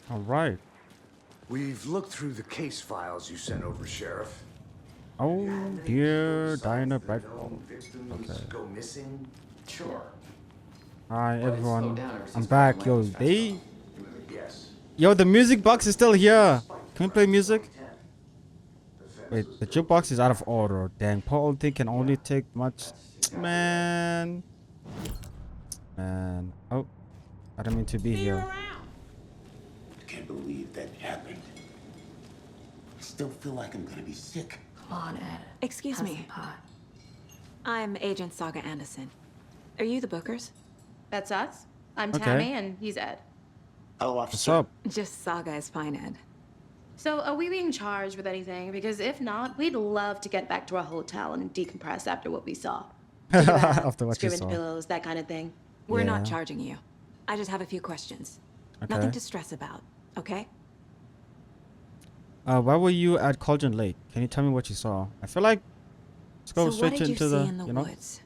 All right. We've looked through the case files you sent over, Sheriff. Oh, dear diner Signs that Bright known Falls. victims Okay. go missing? Sure. Hi, Slow everyone. down ever I'm since back. Cauldron Yo, Lake was they... Yes. Yo, the music box is still here. Can we play music? Wait, the jukebox is out of order. Dang, poor old thing can only take much... Man. Oh, I don't mean to be here. Can't believe that happened. I still feel like I'm gonna be sick. Come on, Ed. Excuse Have me. some pie. I'm Agent Saga Anderson. Are you the Bookers? That's us. I'm Okay. Tammy, and he's Ed. Hello, What's officer. up? Just Saga is fine, Ed. So, are we being charged with anything? Because if not, we'd love to get back to our hotel and decompress after what we saw. Take a bath, After what you scream into saw. pillows, that kind of thing. We're not Yeah. charging you. I just have a few questions. Okay. Nothing to stress about, okay? Why were you at Cauldron Lake? Can you tell me what you saw? I feel like let's go So what straight did you into see the, in the you know. woods?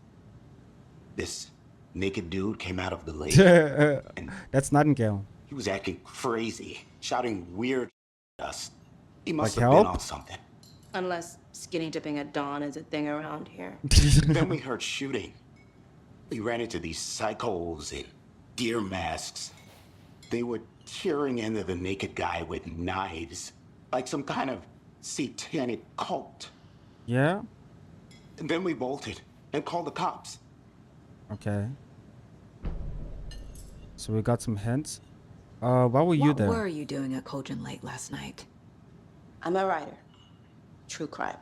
This naked dude came out of the lake. and That's Nightingale. he was acting crazy, shouting weird at us. He must Like have help? been on something. Unless skinny dipping at dawn is a thing around here. Then we heard shooting. We ran into these psychos in deer masks. They were tearing into the naked guy with knives, like some kind of satanic cult. Yeah? And then we bolted and called the cops. Okay. So we got some hints. Why were you there? What were you doing at Cauldron Lake last night? I'm a writer. True crime.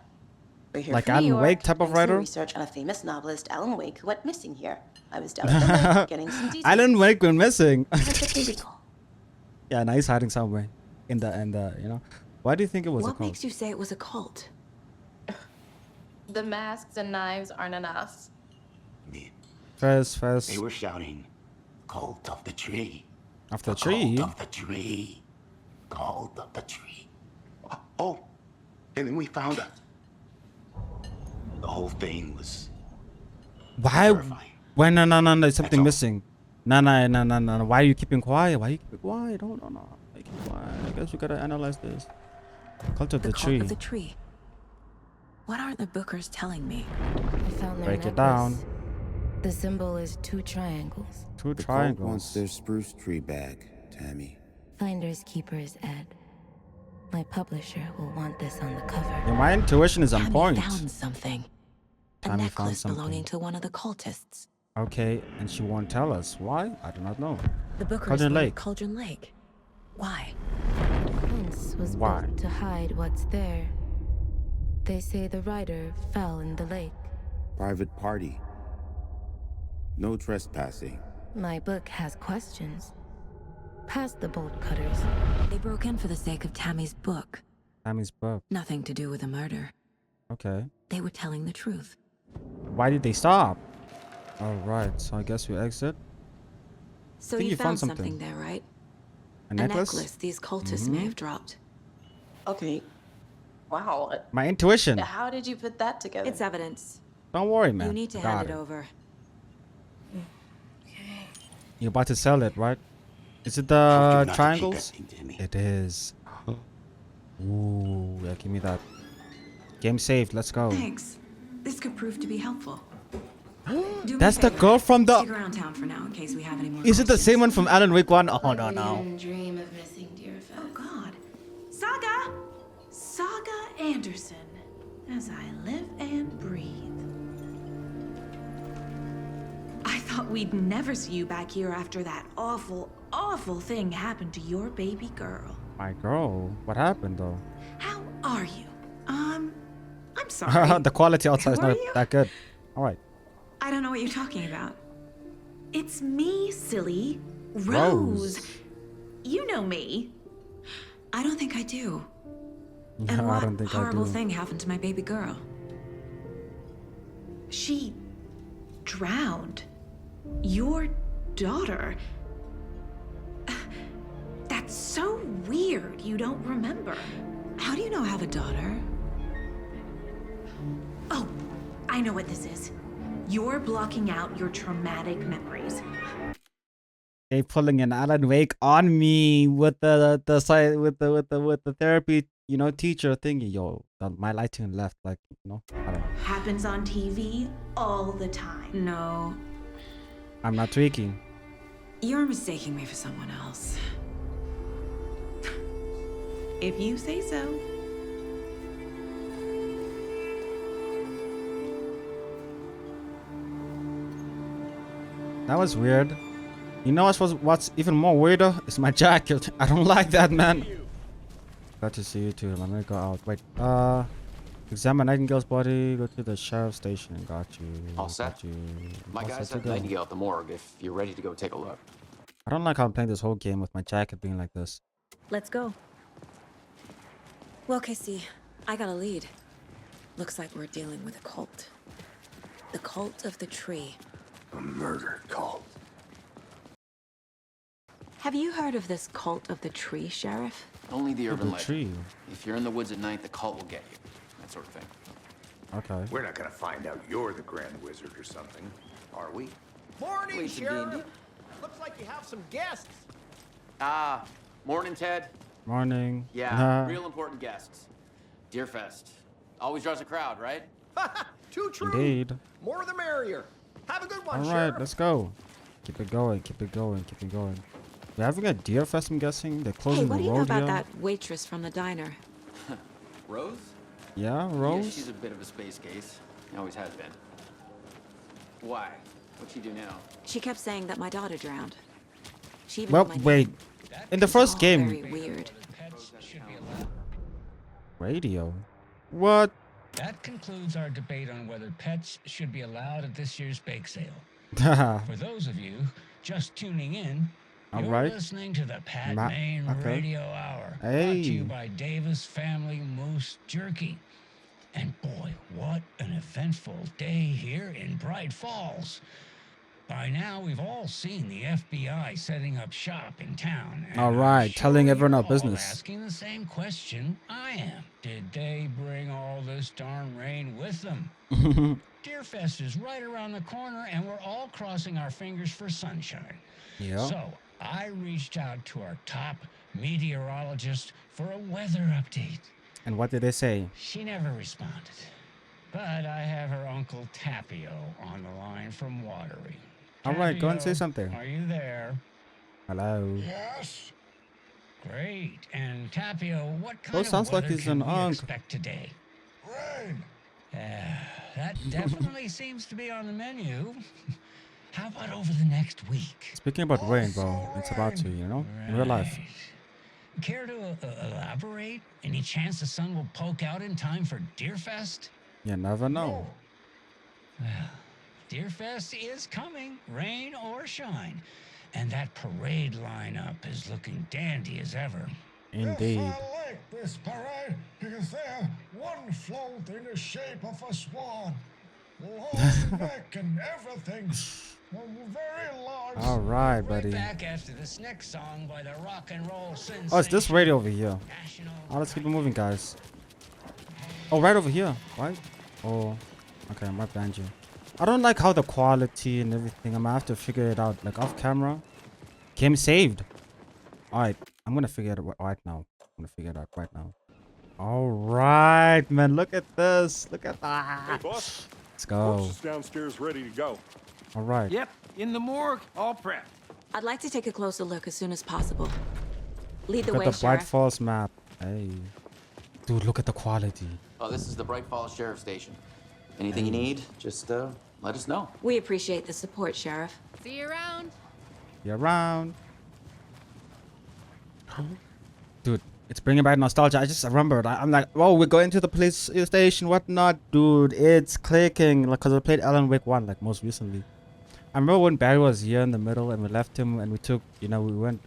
We're here Like from New Alan York, Wake type of doing some writer? research on a famous novelist, Alan Wake, who went missing here. I was down at the lake getting some details. Alan Wake went missing. Perfectly legal. Yeah, now he's hiding somewhere in the you know. Why do you think it was a What cult? makes you say it was a cult? The masks and knives aren't enough. First. They were shouting, "Cult of the tree." Of the tree? Cult of the tree. Cult of the tree. Oh, and then we found it. The whole thing was Why? terrifying. Why? No. There's something missing. No. Why are you keeping quiet? Why are you keeping quiet? No. Why you keeping quiet? I guess we gotta analyze this. Cult of the tree. Cult of the tree. What aren't the bookers telling me? I found their Break it necklace. down. The symbol is 2 triangles. Two The cult triangles. wants their spruce tree back, Tammy. Finders keepers, Ed. My publisher will want this on the cover. Yeah, my intuition is on Tammy point. found something. A Tammy found necklace something. belonging to one of the cultists. Okay, and she won't tell us. Why? I do not know. The bookers Cauldron were at Lake. Cauldron Lake. Why? The fence was Why? built to hide what's there. They say the writer fell in the lake. Private party. No trespassing. My book has questions. Past the bolt cutters. They broke in for the sake of Tammy's book. Tammy's book. Nothing to do with a murder. Okay. They were telling the truth. Why did they stop? Alright, so I guess we exit. So think you you found found something. something there, right? A necklace? these cultists may have dropped. Okay. Wow. My intuition. How did you put that together? It's evidence. Don't worry, man. You need to I got hand it over. You're about to sell it, right? Is it Hope you're the not to keep triangles? that thing, Tammy. It is. Ooh, yeah, give me that. Game saved. Let's go. Thanks. This could prove to be helpful. Do me a That's the favor. girl from the. Stick around town for now in case we have any more Is it the questions. same one from Alan Wake 1? Oh, no, I no. didn't dream of missing Deerfest. Oh God. Saga Anderson. As I live and breathe. I thought we'd never see you back here after that awful thing happened to your baby girl. My girl. What happened, though? How are you? I'm sorry. The quality outside is Who are not you? that good. Alright. I don't know what you're talking about. It's me, silly. Rose. Rose. You know me. I don't think I do. No, And I what don't think I horrible do. thing happened to my baby girl? She drowned. Your daughter. That's so weird you don't remember. How do you know I have a daughter? Oh, I know what this is. You're blocking out your traumatic memories. They pulling an Alan Wake on me with the side with the therapy, you know, teacher thingy. Yo, my lighting left, like, you know. I don't know. Happens on TV all the time. No. I'm not tweaking. You're mistaking me for someone else. If you say so. That was weird. You know what's even more weirder? It's my jacket. I don't like that, man. Glad to see you too. Let me go out. Wait. Examine Nightingale's body. Go to the sheriff's station. Got you. All set? Got you. My All guys set to have go. Nightingale at the morgue if you're ready to go take a look. I don't like how I'm playing this whole game with my jacket being like this. Let's go. Well, Casey, I got a lead. Looks like we're dealing with a cult. The cult of the tree. A murder cult. Have you heard of this cult of the tree, Sheriff? Only the urban The legend. tree. If you're in the woods at night, the cult will get you. That sort of thing. Okay. We're not gonna find out you're the Grand Wizard or something, are we? Morning, Pleased to be Sheriff. indeed. Looks like you have some guests. Ah, morning, Ted. Morning. Yeah, real important guests. Deerfest. Always draws a crowd, right? Too true. Indeed. More the merrier. Have a good one, All Sheriff. right, let's go. Keep it going. Keep it going. Keep it going. We're having a deer fest, I'm guessing. They're Hey, closing what the do you know road about here. that waitress from the diner? Rose? Yeah, Yeah, Rose? she's a bit of a space case. Always has been. Why? What'd she do now? She kept saying that my daughter drowned. She even Well, knew my wait. name. In the first All game. Very weird. Radio? What? That concludes our debate on whether pets should be allowed at this year's bake sale. For those of you just tuning in, All you're right. listening to the Pat Ma- Main okay. Radio Hour, brought to Hey. you by Davis Family Moose Jerky. And boy, what an eventful day here in Bright Falls. By now, we've all seen the FBI setting up shop in town. And All I'm right, sure telling everyone you're our all business. asking the same question I am. Did they bring all this darn rain with them? Deerfest is right around the corner, and we're all crossing our fingers for sunshine. Yeah. So I reached out to our top meteorologist for a weather update. And what did they say? She never responded. But I have her uncle Tapio on the line from Watery. All right, go and say Tapio, something. Are you there? Hello. Yes. Great. And Tapio, what kind Oh, of sounds like weather he's can an we uncle. expect today? Rain. That definitely seems to be on the menu. How about over the next week? Speaking about rain, bro, it's about to, you know, in real life. Care to elaborate? Any chance the sun will poke out in time for Deerfest? You never know. Well, Deerfest is coming, rain or shine. And that parade lineup is looking dandy as ever. Indeed. I like this parade because there's one float in the shape of a swan. Long neck and everything. Very large. All right, buddy. Back after this next song by the rock and roll sensation. Oh, it's this radio over here. Oh, let's keep it moving, guys. Oh, right over here. Right? Oh, okay, I'm right behind you. I don't like how the quality and everything. I'm gonna have to figure it out, like off camera. Game saved. All right, I'm gonna figure it out right now. All right, man. Look at this. Look at that. Hey, boss. Let's go. Corpse is downstairs ready to go. All right. Yep, in the morgue, all prepped. I'd like to take a closer look as soon as possible. Lead the Look way, at the Bright Sheriff. Falls map. Hey. Dude, look at the quality. Oh, this is the Bright Falls Sheriff Station. Anything you need, just let us know. We appreciate the support, Sheriff. See you around. You're around. Dude, it's bringing back nostalgia. I just remembered. I'm like, oh, we're going to the police station, whatnot. Dude, it's clicking. Like, because I played Alan Wake 1, like, most recently. I remember when Barry was here in the middle and we left him and we took, you know, we went,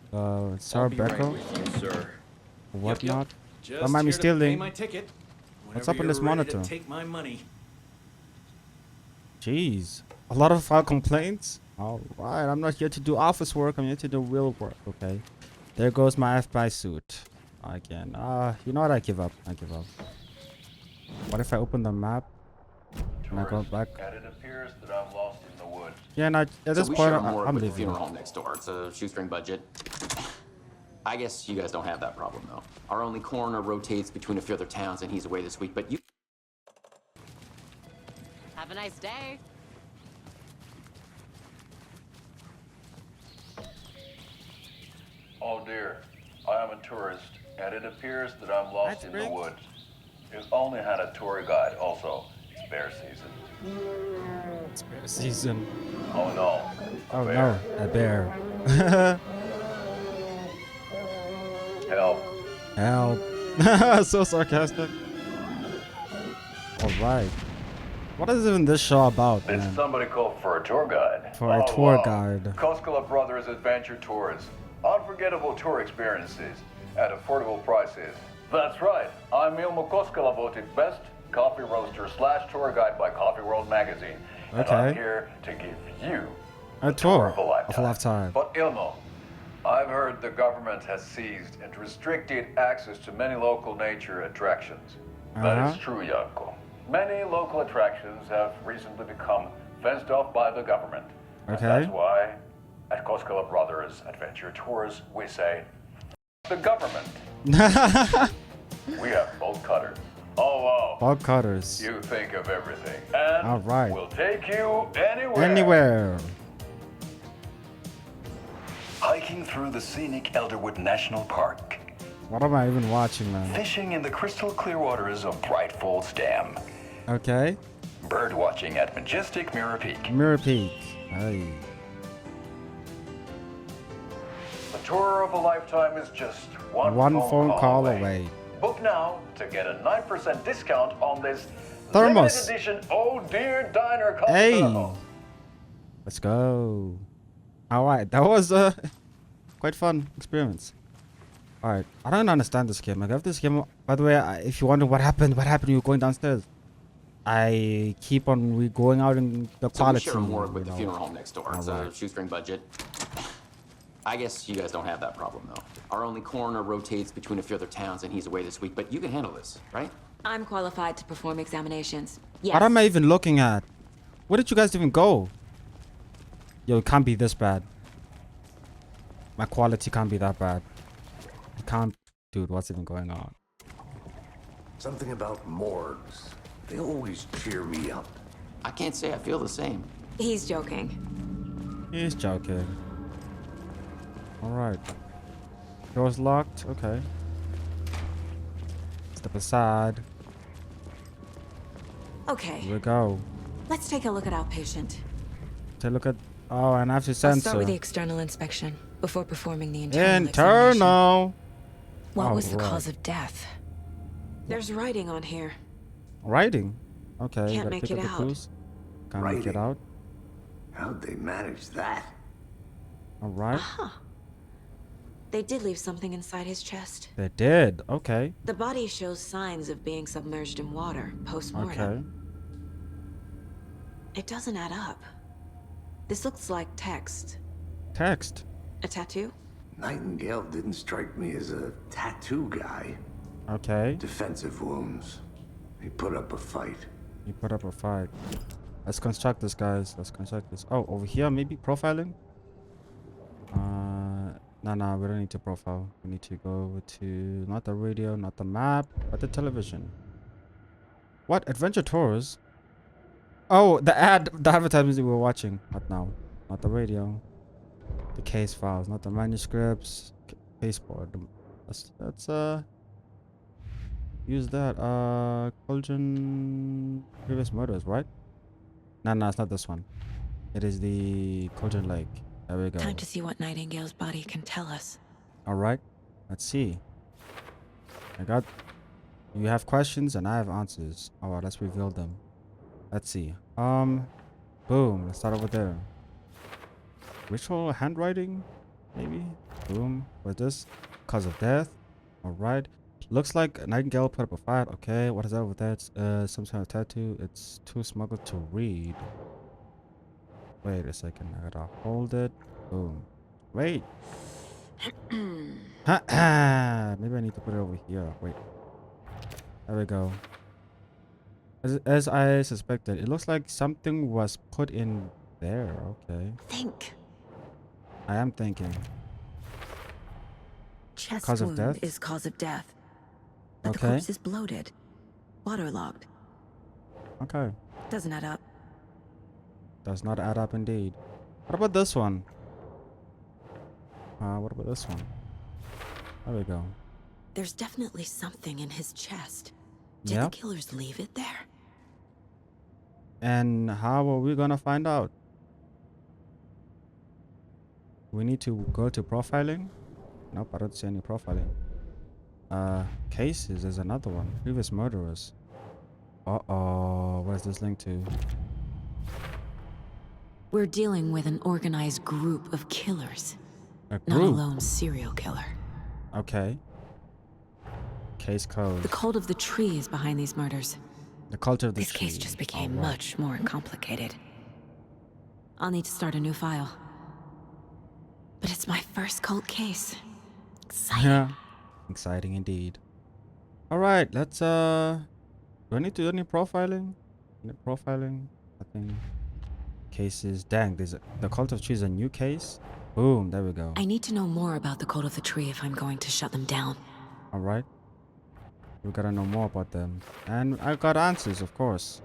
Sarah Becker. Whatnot. Don't mind me stealing. My ticket. What's up on this monitor? Take my money. Jeez. A lot of file complaints? Alright, I'm not here to do office work. I'm here to do real work, okay? There goes my FBI suit. Again. You know what? I give up. What if I open the map? Can I go back? And it appears that I'm lost in the woods. Yeah, and at this we point, share a morgue I'm with the leaving. funeral home next door. It's a shoestring budget. I guess you guys don't have that problem, though. Our only coroner rotates between a few other towns, and he's away this week, but you... Have a nice day. Oh dear, I am a tourist, and it appears that I'm lost in the woods. You've only had a tour guide, also. It's bear season. It's bear season. Oh no. Oh no, a bear. Help. Help. So sarcastic. Alright. What is even this show about, Did man? somebody call for a tour guide? For a tour guide. Koskela Brothers Adventure Tours. Unforgettable tour experiences at affordable prices. That's right. I'm Ilmo Koskela, voted best coffee roaster / tour guide by Coffee World magazine. And Okay. I'm here to give you A tour of a lifetime. But Ilmo, I've heard the government has seized and restricted access to many local nature attractions. That is true, Yanko. Many local attractions have recently become fenced off by the government. And Okay. that's why at Koskela Brothers Adventure Tours, we say, the government. We have bolt cutters. Oh, wow. Bug cutters. You think of everything. And All right. we'll take you anywhere. Anywhere. Hiking through the scenic Elderwood National Park. What am I even watching, man? Fishing in the crystal clear waters of Bright Falls Dam. Okay. Bird watching at majestic Mirror Peak. Mirror Peak. Hey. The tour of a lifetime is just one phone call away. Book now to get a 9% discount on this Thermos. limited edition Oh Dear Diner Cup Hey. thermos. Let's go. All right, that was a quite fun experience. All right, I don't understand this game. I got this game. By the way, if you wonder what happened you were going downstairs. I keep on going out in the quality. So we share a morgue with the funeral home next door. It's a shoestring budget. I guess you guys don't have that problem, though. Our only coroner rotates between a few other towns, and he's away this week. But you can handle this, right? I'm qualified to perform examinations. Yes. What am I even looking at? Where did you guys even go? Yo, it can't be this bad. My quality can't be that bad. It can't. Dude, what's even going on? Something about morgues. They always cheer me up. I can't say I feel the same. He's joking. He's joking. Alright. Door's locked. Okay. Step aside. Okay. Here we go. Let's take a look at outpatient. Take a look at... Oh, and I have to I'll censor. start with the external inspection before performing the internal examination. Internal! What was the Alright. cause of death? There's writing on here. Writing? Okay. Can't gotta make pick it up the out. clues. Can't make it Writing? out. How'd they manage that? Alright. Huh. They did leave something inside his chest. They did. Okay. The body shows signs of being submerged in water post-mortem. Okay. It doesn't add up. This looks like text. Text. A tattoo? Nightingale didn't strike me as a tattoo guy. Okay. Defensive wounds. He put up a fight. You put up a fight. Let's construct this, guys. Let's construct this. Oh, over here, maybe profiling? No, we don't need to profile. We need to go to not the radio, not the map, but the television. What? Adventure tours? Oh, the advertisements we were watching. Not now. Not the radio. The case files, not the manuscripts. Case board. Let's use that. Cauldron previous murders, right? No, it's not this one. It is the Cauldron Lake. There we go. Time to see what Nightingale's body can tell us. All right, let's see. You have questions and I have answers. All right, let's reveal them. Let's see. Boom. Let's start over there. Ritual handwriting, maybe. Boom. What's this? Cause of death. All right. Looks like Nightingale put up a fight. Okay. What is that with that? Some kind of tattoo. It's too smuggled to read. Wait a second. I gotta hold it. Boom. Wait. Maybe I need to put it over here. Wait. There we go. As I suspected, it looks like something was put in there. Okay. Think. I am thinking. Chest Cause of wound death? is cause of death. But the Okay. corpse is bloated. Waterlogged. Okay. Doesn't add up. Does not add up indeed. What about this one? What about this one? There we go. There's definitely something in his chest. Did Yeah. the killers leave it there? And how are we gonna find out? We need to go to profiling. Nope, I don't see any profiling. Cases is another one. Previous murderers. Uh-oh, what is this linked to? We're dealing with an organized group of killers. A Not a group? lone serial killer. Okay. Case code. The cult of the tree is behind these murders. The cult of the This tree. case just became Alright. much more complicated. I'll need to start a new file. But it's my first cult case. Exciting. Yeah. Exciting indeed. Alright, let's do I need to do any profiling? Any profiling? Nothing. Cases. Dang, the cult of tree is a new case. Boom, there we go. I need to know more about the cult of the tree if I'm going to shut them down. Alright. We gotta know more about them. And I got answers, of course.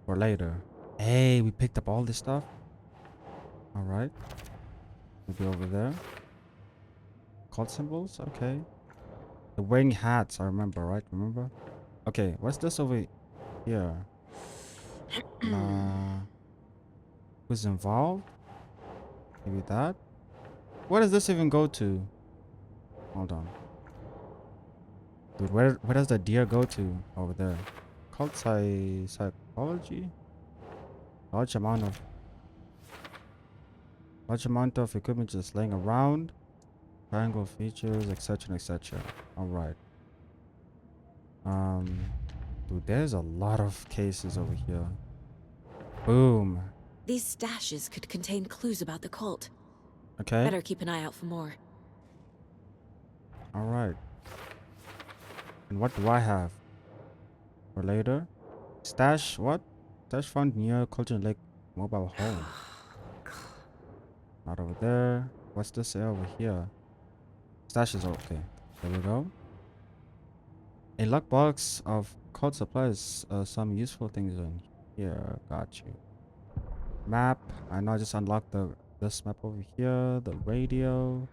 For later. Hey, we picked up all this stuff. Alright. Maybe over there. Cult symbols? Okay. The wearing hats, I remember, right? Remember? Okay, what's this over here? Who's involved? Maybe that? Where does this even go to? Hold on. Dude, where does the deer go to? Over there. Called psychology? Large amount of equipment just laying around. Triangle features, etc, etc. Alright. Dude, there's a lot of cases over here. Boom. These stashes could contain clues about the cult. Okay. Better keep an eye out for more. Alright. And what do I have? For later? Stash, what? Stash found near Cauldron Lake mobile home. Not over there. What's this over here? Stash is okay. There we go. A lockbox of cult supplies. Some useful things in here. Got you. Map. I know I just unlocked this map over here. The radio.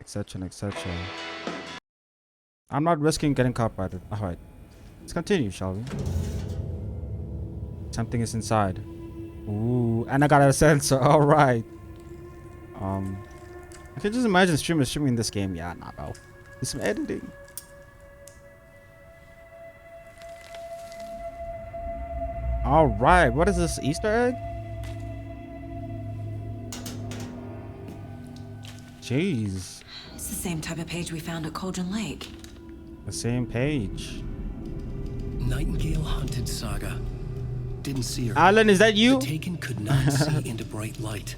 Etc. etc. I'm not risking getting copyrighted. Alright. Let's continue, shall we? Something is inside. Ooh, and I got a sensor. Alright. I can just imagine streamers streaming this game. Yeah, nah, bro. Do some editing. Alright, what is this? Easter egg? Jeez. It's the same type of page we found at Cauldron Lake. The same page. Nightingale hunted Saga. Didn't see her. Alan, is that you? The Taken could not see into bright light.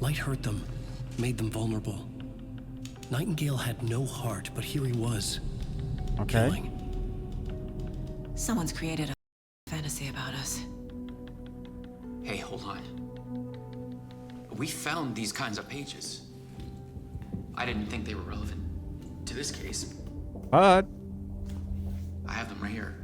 Light hurt them, made them vulnerable. Nightingale had no heart, but here he was. Okay. Killing. Someone's created a fantasy about us. Hey, hold on. We found these kinds of pages. I didn't think they were relevant to this case. But I have them right here.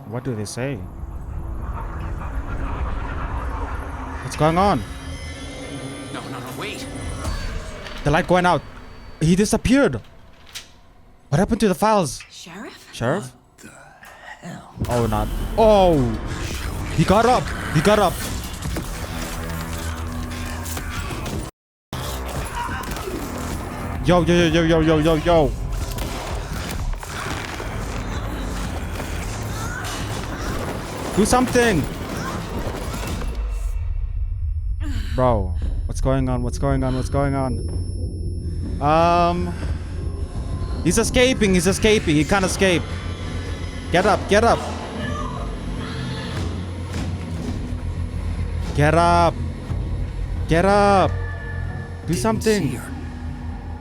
what do they say? What's going on? No, wait. The light going out. He disappeared. What happened to the files? Sheriff? Sheriff? What the hell? Oh, not. Oh! He got up. He got up. Yo, yo, yo, yo, yo, yo, yo. Do something. Bro, what's going on? What's going on? What's going on? He's escaping. He's escaping. He can't escape. Get up. Get up. Get up. Get up. Do something. See her.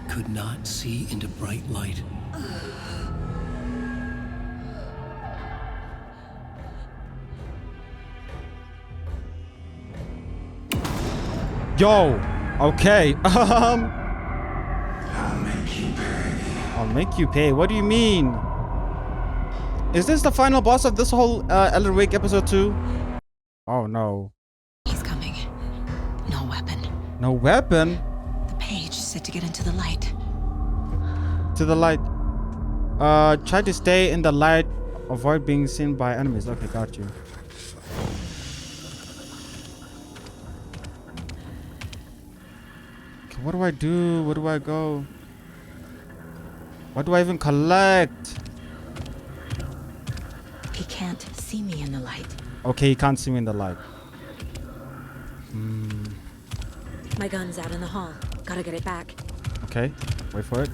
Could not see into bright light. Yo. Okay. I'll make you pay. What do you mean? Is this the final boss of this whole Alan Wake episode 2? Oh no. He's coming. No weapon. No weapon? The page said to get into the light. To the light. Try to stay in the light. Avoid being seen by enemies. Okay, got you. Okay, what do I do? Where do I go? What do I even collect? He can't see me in the light. Okay, he can't see me in the light. My gun's out in the hall. Gotta get it back. Okay, wait for it.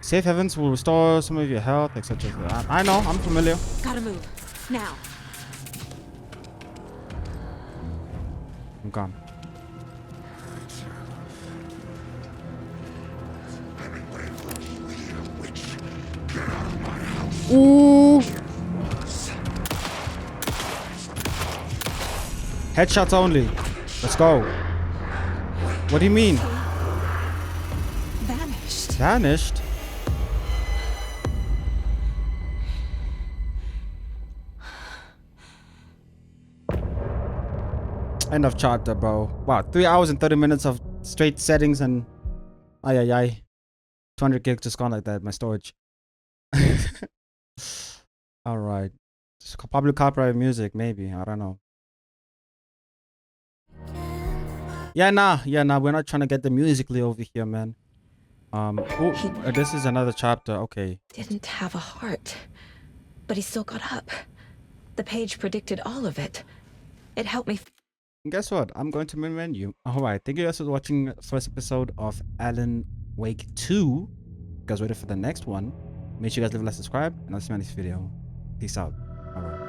Safe Heavens will restore some of your health, etc. I know, I'm familiar. Gotta move. Now. I'm gone. Ooh! Headshots only. Let's go. What do you mean? Vanished. Vanished? End of chapter, bro. Wow, 3 hours and 30 minutes of straight settings and 200 gigs just gone like that, my storage. All right. Probably copyright music, maybe. I don't know. Yeah, nah. We're not trying to get the musically over here, man. This is another chapter. Okay. Didn't have a heart, but he still got up. The page predicted all of it. It helped me. Guess what? I'm going to main menu. All right. Thank you guys for watching the first episode of Alan Wake 2. You guys ready for the next one? Make sure you guys leave a like, subscribe, and I'll see you in the next video. Peace out. All right.